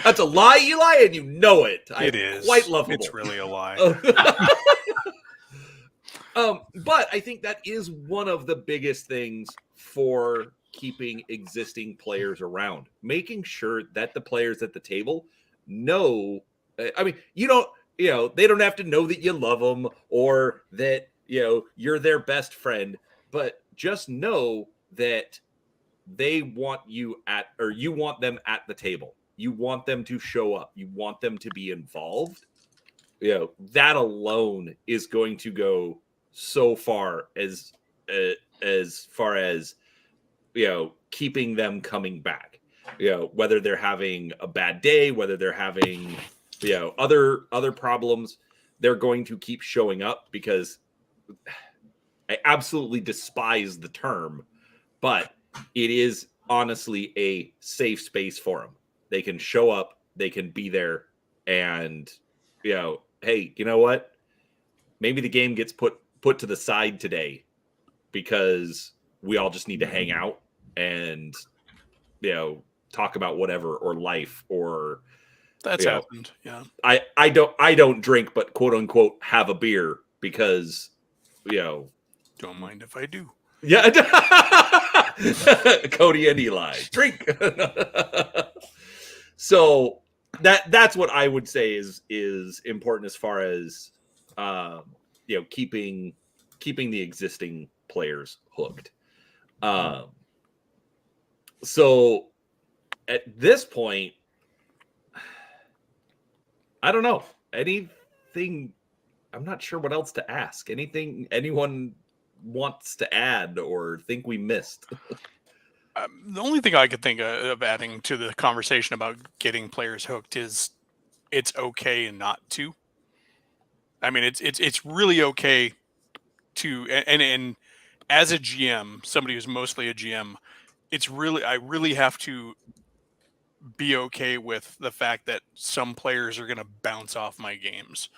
that's a lie, Eli, and you know it. It is quite lovable. It's really a lie. But I think that is one of the biggest things for keeping existing players around, making sure that the players at the table know. I mean, they don't have to know that you love them or that you're their best friend, but just know that they want you you want them at the table. You want them to show up. You want them to be involved. That alone is going to go so far as keeping them coming back. Whether they're having a bad day, whether they're having other problems, they're going to keep showing up, because I absolutely despise the term, but it is honestly a safe space for them. They can show up, they can be there, and hey, you know what? Maybe the game gets put to the side today because we all just need to hang out and talk about whatever, or life, or That's happened. Yeah. I don't drink, but quote unquote have a beer because Don't mind if I do. yeah. Cody and Eli drink. So that's what I would say is important as far as keeping the existing players hooked. So at this point, I don't know anything. I'm not sure what else to ask. Anything anyone wants to add or think we missed? The only thing I could think of adding to the conversation about getting players hooked is it's okay not to. I mean, it's really okay to, and as a GM, somebody who's mostly a GM, I really have to be okay with the fact that some players are going to bounce off my games.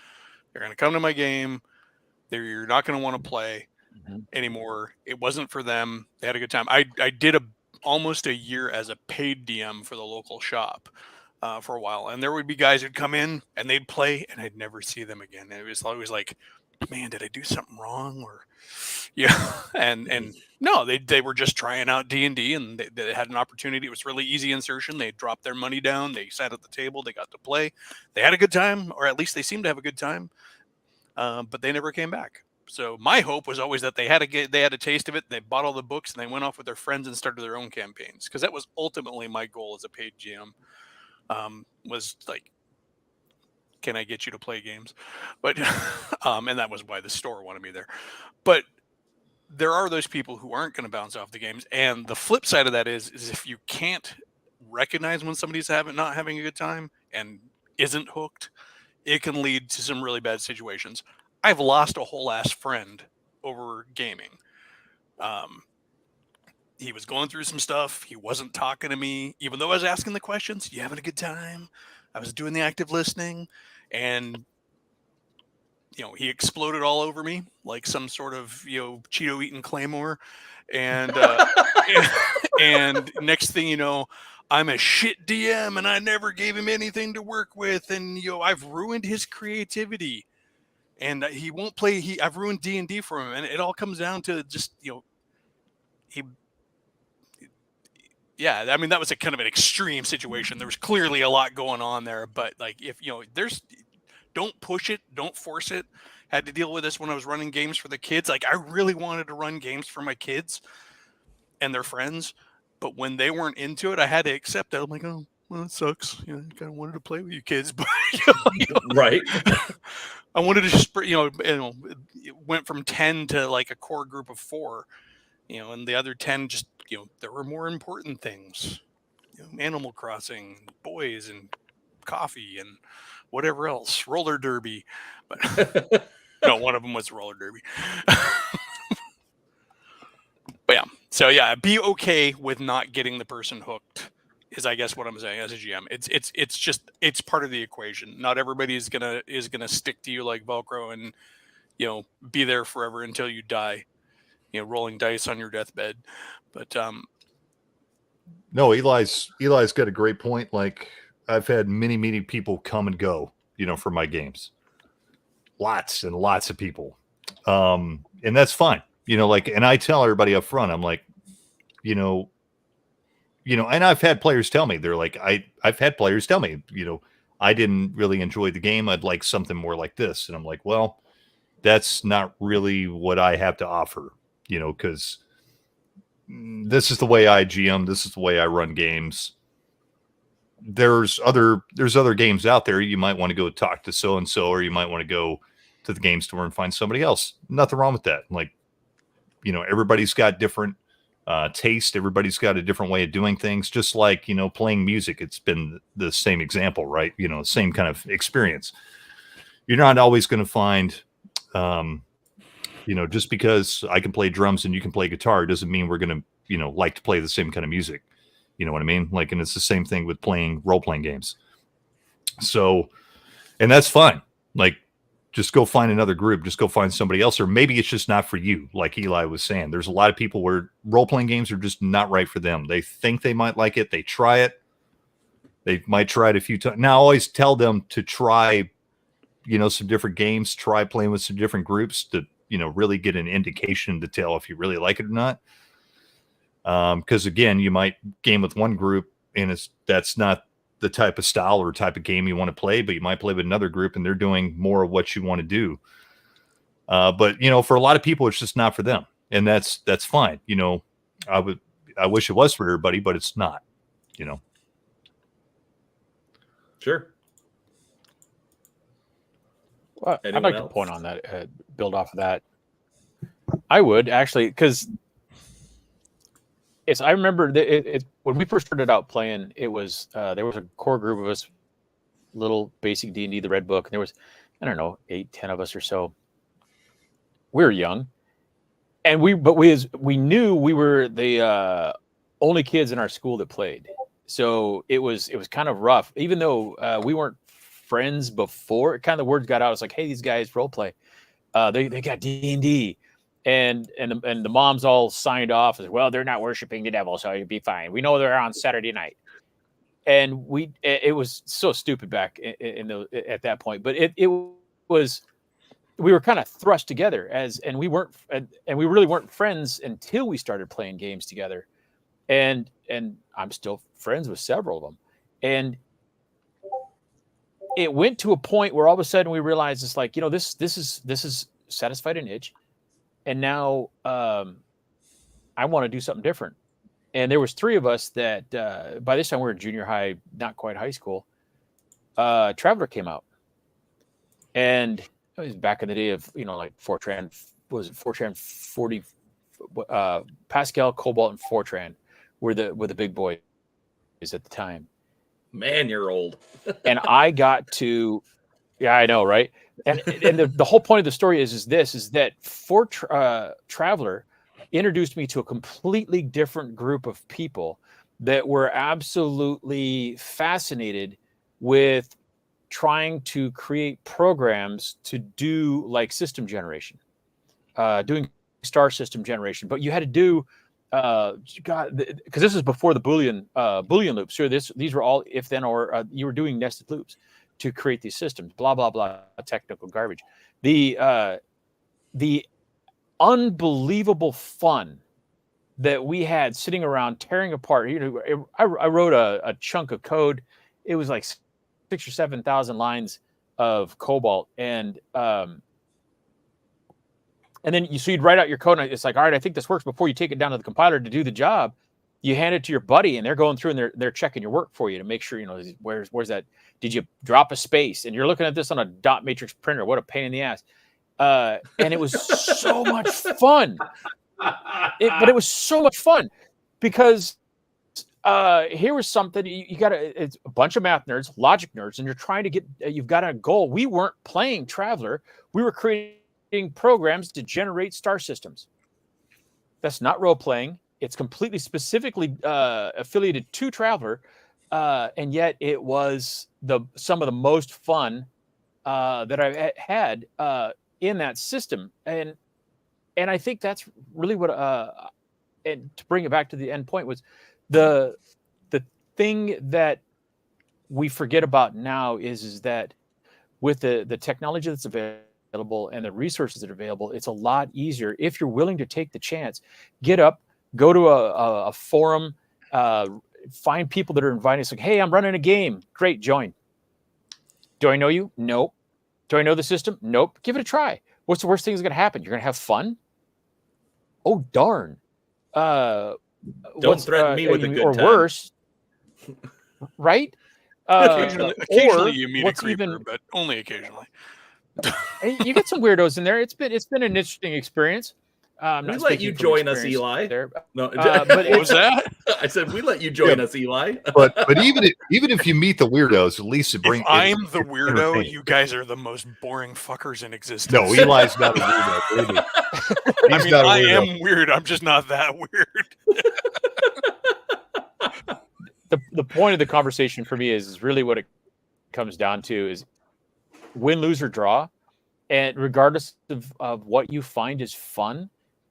They're going to come to my game. You're not going to want to play anymore. It wasn't for them. They had a good time. I did almost a year as a paid DM for the local shop for a while, and there would be guys who'd come in and they'd play, and I'd never see them again. And it was always like, man, did I do something wrong? Or and no, they were just trying out D&D, and they had an opportunity. It was really easy insertion. They dropped their money down. They sat at the table. They got to play. They had a good time, or at least they seemed to have a good time. But they never came back. So my hope was always that they had a taste of it. They bought all the books and they went off with their friends and started their own campaigns, because that was ultimately my goal as a paid GM. Was like, can I get you to play games? But and that was why the store wanted me there. But there are those people who aren't going to bounce off the games, and the flip side of that is if you can't recognize when somebody's not having a good time and isn't hooked, it can lead to some really bad situations. I've lost a whole ass friend over gaming. He was going through some stuff. He wasn't talking to me, even though I was asking the questions. You having a good time? I was doing the active listening, and he exploded all over me like some sort of Cheeto eating Claymore, and and next thing you know, I'm a shit DM, and I never gave him anything to work with, and I've ruined his creativity, and he won't play. I've ruined D&D for him, and it all comes down to just yeah, I mean, that was a kind of an extreme situation. There was clearly a lot going on there, but like, if don't push it, don't force it. Had to deal with this when I was running games for the kids. Like, I really wanted to run games for my kids and their friends, but when they weren't into it, I had to accept that. I'm like, oh, well, it sucks. I kind of wanted to play with you kids, but Right. I wanted to just, it went from 10 to like a core group of 4, and the other 10 just, there were more important things, Animal Crossing, boys, and coffee, and whatever else, roller derby. But no, one of them was roller derby. But yeah, so yeah, be okay with not getting the person hooked is, I guess, what I'm saying as a GM. It's just, it's part of the equation. Not everybody is gonna stick to you like Velcro and be there forever until you die, rolling dice on your deathbed. But No, Eli's got a great point. Like, I've had many people come and go, for my games. Lots and lots of people. And that's fine. And I tell everybody up front, I'm like, and I've had players tell me, they're like, I've had players tell me, I didn't really enjoy the game. I'd like something more like this. And I'm like, well, that's not really what I have to offer, because this is the way I GM. This is the way I run games. There's other games out there. You might want to go talk to so-and-so, or you might want to go to the game store and find somebody else. Nothing wrong with that. Like, everybody's got different taste. Everybody's got a different way of doing things. Just like, playing music, it's been the same example, right? Same kind of experience. You're not always going to find, just because I can play drums and you can play guitar doesn't mean we're going to, like to play the same kind of music. You know what I mean? Like, and it's the same thing with playing role-playing games. So, and that's fine. Like, just go find another group. Just go find somebody else. Or maybe it's just not for you. Like Eli was saying, there's a lot of people where role-playing games are just not right for them. They think they might like it. They try it. They might try it a few times. Now, I always tell them to try, some different games, try playing with some different groups to, really get an indication to tell if you really like it or not. Because again, you might game with one group and that's not the type of style or type of game you want to play, but you might play with another group and they're doing more of what you want to do. But for a lot of people, it's just not for them, and that's fine. I wish it was for everybody, but it's not. Sure. Well, I'd Anyone like else? to point on that, build off of that. I would actually, because I remember when we first started out playing, it was there was a core group of us, little basic D&D, the Red Book, and there was, I don't know, 8-10 of us or so. We were young, and we knew we were the only kids in our school that played. So it was kind of rough, even though we weren't friends before. Kind of the word got out. It's like, hey, these guys role play. They got D&D. And the moms all signed off as, well, they're not worshiping the devil, so you'll be fine. We know they're on Saturday night. And it was so stupid back at that point, but it was, we were kind of thrust together and we really weren't friends until we started playing games together. And I'm still friends with several of them. And it went to a point where all of a sudden we realized it's like, this is satisfied an itch. And now I want to do something different. And there was 3 of us that by this time we were in junior high, not quite high school. Traveler came out. And it was back in the day of, like Fortran, Fortran 40, Pascal, Cobalt, and Fortran were the big boys at the time. Man, you're old. And I got to, yeah, I know, right? And the whole point of the story is that Traveler introduced me to a completely different group of people that were absolutely fascinated with trying to create programs to do like system generation, doing star system generation. But you had to do, because this is before the Boolean loops. So these were all if then or you were doing nested loops to create these systems, blah, blah, blah, technical garbage. The unbelievable fun that we had sitting around tearing apart. I wrote a chunk of code. It was like 6,000 or 7,000 lines of COBOL, and then you'd write out your code, and it's like, all right, I think this works. Before you take it down to the compiler to do the job, you hand it to your buddy, and they're going through and they're checking your work for you to make sure, where's that? Did you drop a space? And you're looking at this on a dot matrix printer. What a pain in the ass. And it was so much fun. But it was so much fun because here was something it's a bunch of math nerds, logic nerds, and you're trying to you've got a goal. We weren't playing Traveler. We were creating programs to generate star systems. That's not role playing. It's completely specifically affiliated to Traveler, and yet it was some of the most fun that I've had in that system. And I think that's really what and to bring it back to the end point was the thing that we forget about now is that with the technology that's available and the resources that are available, it's a lot easier if you're willing to take the chance. Get up, go to a forum, find people that are inviting us. Like, hey, I'm running a game. Great, join. Do I know you? Nope. Do I know the system? Nope. Give it a try. What's the worst thing that's going to happen? You're going to have fun? Oh, darn. Don't threaten me with a good time. Or worse, right? Occasionally you meet a creeper, but only occasionally. You get some weirdos in there. It's been an interesting experience. We let you join us, Eli. There. No, but what was that? I said we let you join us, Eli. But even if you meet the weirdos, at least it brings. If I'm the weirdo, you guys are the most boring fuckers in existence. No, Eli's not a weirdo. I am weird. I'm just not that weird. The point of the conversation for me is really what it comes down to is win, lose, or draw, and regardless of what you find is fun,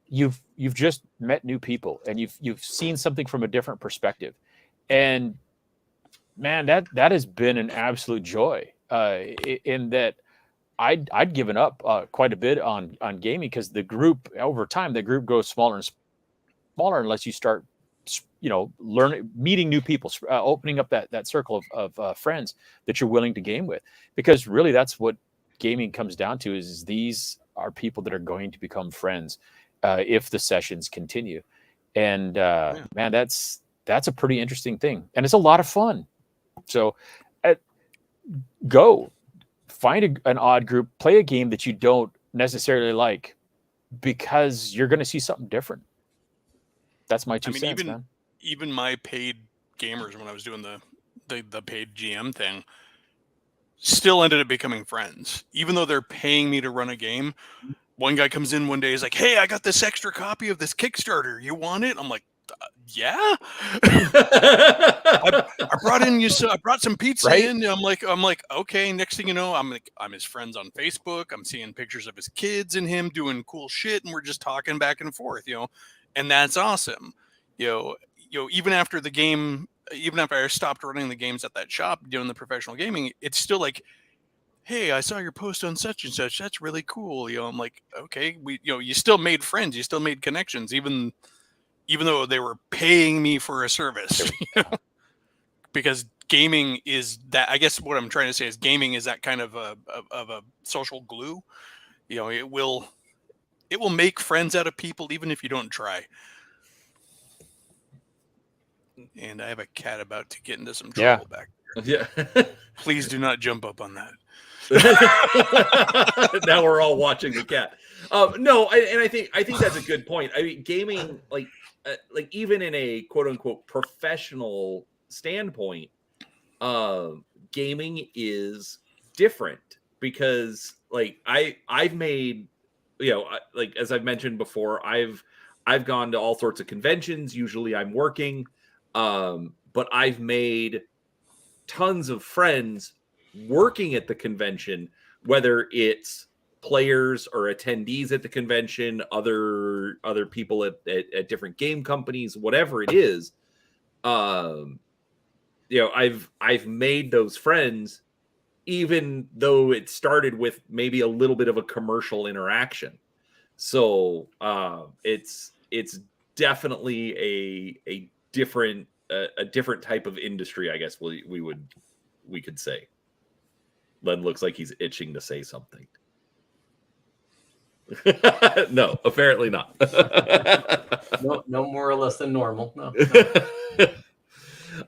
you've just met new people and you've seen something from a different perspective, and man, that has been an absolute joy. In that, I'd given up quite a bit on gaming because the group over time grows smaller and smaller unless you start meeting new people, opening up that circle of friends that you're willing to game with, because really that's what gaming comes down to is these are people that are going to become friends if the sessions continue. And man, that's a pretty interesting thing, and it's a lot of fun. So go find an odd group, play a game that you don't necessarily like, because you're going to see something different. That's my two cents, man. Even my paid gamers, when I was doing the paid GM thing, still ended up becoming friends. Even though they're paying me to run a game, one guy comes in one day, he's like, hey, I got this extra copy of this Kickstarter. You want it? I'm like, yeah. I brought some pizza in. I'm like, okay. Next thing you know, I'm his friends on Facebook. I'm seeing pictures of his kids and him doing cool shit, and we're just talking back and forth, and that's awesome. Even after the game, even after I stopped running the games at that shop doing the professional gaming, it's still like, hey, I saw your post on such and such. That's really cool. I'm like, okay, you still made friends, you still made connections, even though they were paying me for a service. Because gaming is that. I guess what I'm trying to say is gaming is that kind of a social glue. It will make friends out of people even if you don't try. And I have a cat about to get into some trouble back there. Yeah. Please do not jump up on that. Now we're all watching the cat. No, I think that's a good point. I mean, gaming, like even in a quote unquote professional standpoint, gaming is different because I've made, as I've mentioned before, I've gone to all sorts of conventions. Usually I'm working. But I've made tons of friends working at the convention, whether it's players or attendees at the convention, other people at different game companies, whatever it is. I've made those friends, even though it started with maybe a little bit of a commercial interaction. So it's definitely a different type of industry, I guess we could say. Len looks like he's itching to say something. No, apparently not. No more or less than normal. No.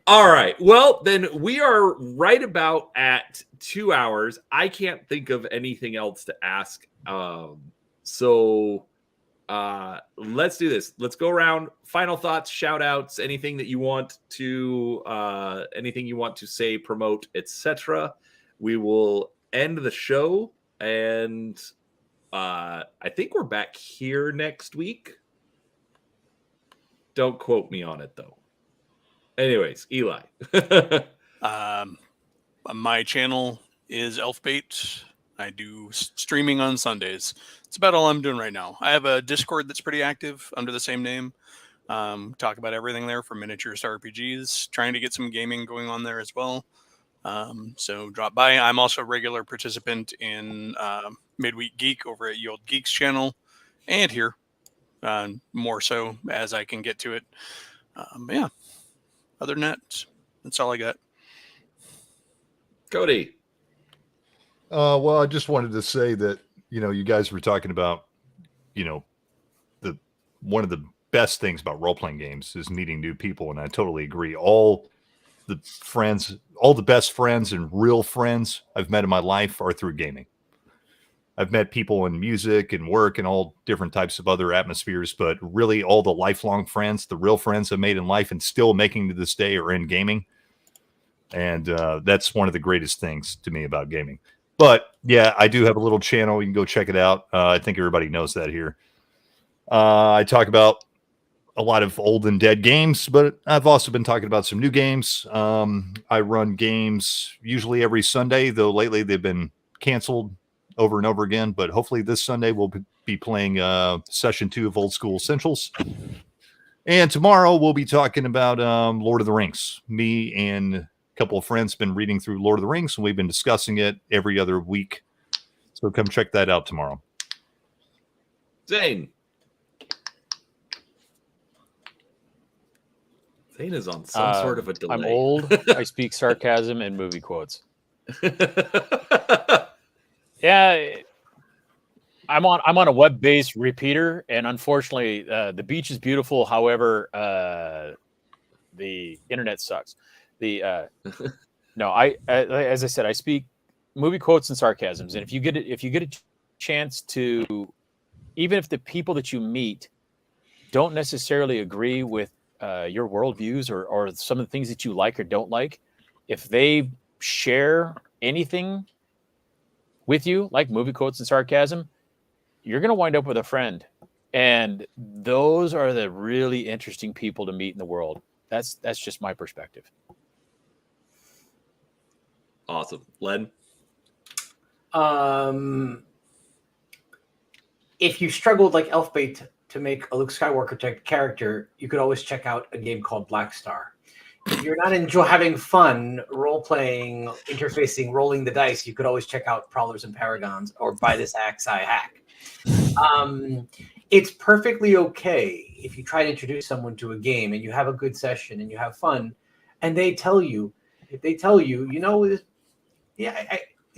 All right. Well, then we are right about at 2 hours. I can't think of anything else to ask. So let's do this. Let's go around. Final thoughts, shout outs, anything you want to say, promote, etc. We will end the show, and I think we're back here next week. Don't quote me on it though. Anyways, Eli. My channel is Elfbait. I do streaming on Sundays. It's about all I'm doing right now. I have a Discord that's pretty active under the same name. Talk about everything there from miniatures to RPGs. Trying to get some gaming going on there as well. So drop by. I'm also a regular participant in Midweek Geek over at Ye Olde Geeks channel, and here more so as I can get to it. Yeah. Other than that, that's all I got. Cody. Well, I just wanted to say that, you guys were talking about, one of the best things about role-playing games is meeting new people. And I totally agree. All the best friends and real friends I've met in my life are through gaming. I've met people in music and work and all different types of other atmospheres, but really all the lifelong friends, the real friends I've made in life and still making to this day are in gaming. And that's one of the greatest things to me about gaming. But yeah, I do have a little channel. You can go check it out. I think everybody knows that here. I talk about a lot of old and dead games, but I've also been talking about some new games. I run games usually every Sunday, though lately they've been canceled over and over again. But hopefully this Sunday we'll be playing session 2 of Old School Essentials. And tomorrow we'll be talking about Lord of the Rings. Me and a couple of friends have been reading through Lord of the Rings, and we've been discussing it every other week. So come check that out tomorrow. Zane. Zane is on some sort of a delay. I'm old. I speak sarcasm and movie quotes. Yeah, I'm on a web-based repeater, and unfortunately, the beach is beautiful. However, the internet sucks. As I said, I speak movie quotes and sarcasms, and if you get a chance to, even if the people that you meet don't necessarily agree with your worldviews or some of the things that you like or don't like, if they share anything with you, like movie quotes and sarcasm, you're going to wind up with a friend. And those are the really interesting people to meet in the world. That's just my perspective. Awesome. Len? If you struggled like Elfbait to make a Luke Skywalker type character, you could always check out a game called Black Star. If you're not having fun role-playing, interfacing, rolling the dice, you could always check out Prowlers and Paragons or By This Axe I Hack. It's perfectly okay if you try to introduce someone to a game and you have a good session and you have fun, and they tell you, it's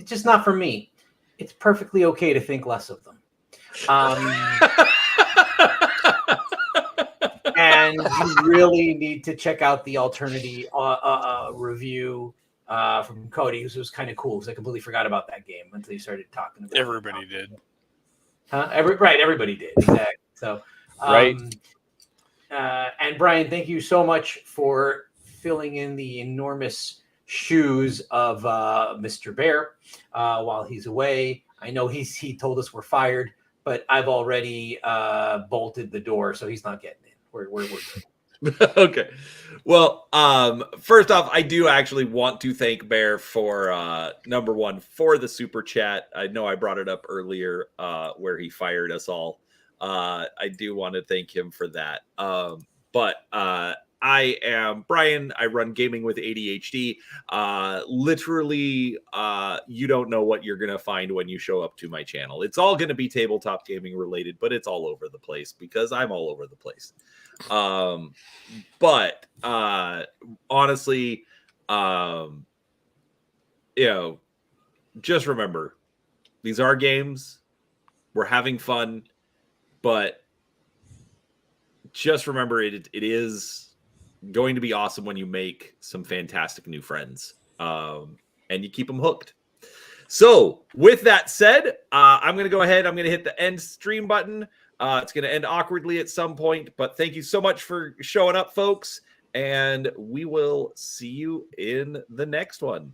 just not for me. It's perfectly okay to think less of them. And you really need to check out the alternative review from Cody, which was kind of cool because I completely forgot about that game until you started talking about Everybody did. Huh? Everybody did. Exactly. So, Right. And Brian, thank you so much for filling in the enormous shoes of Mr. Bear while he's away. I know he told us we're fired, but I've already bolted the door, so he's not getting in. We're good. Okay. Well, first off, I do actually want to thank Bear for number one, for the super chat. I know I brought it up earlier where he fired us all. I do want to thank him for that. But I I am Brian. I run Gaming with ADHD. Literally, you don't know what you're going to find when you show up to my channel. It's all going to be tabletop gaming related, but it's all over the place because I'm all over the place. But honestly, just remember, these are games. We're having fun, but just remember it is going to be awesome when you make some fantastic new friends and you keep them hooked. So with that said, I'm going to go ahead. I'm going to hit the end stream button. It's going to end awkwardly at some point, but thank you so much for showing up, folks. And we will see you in the next one.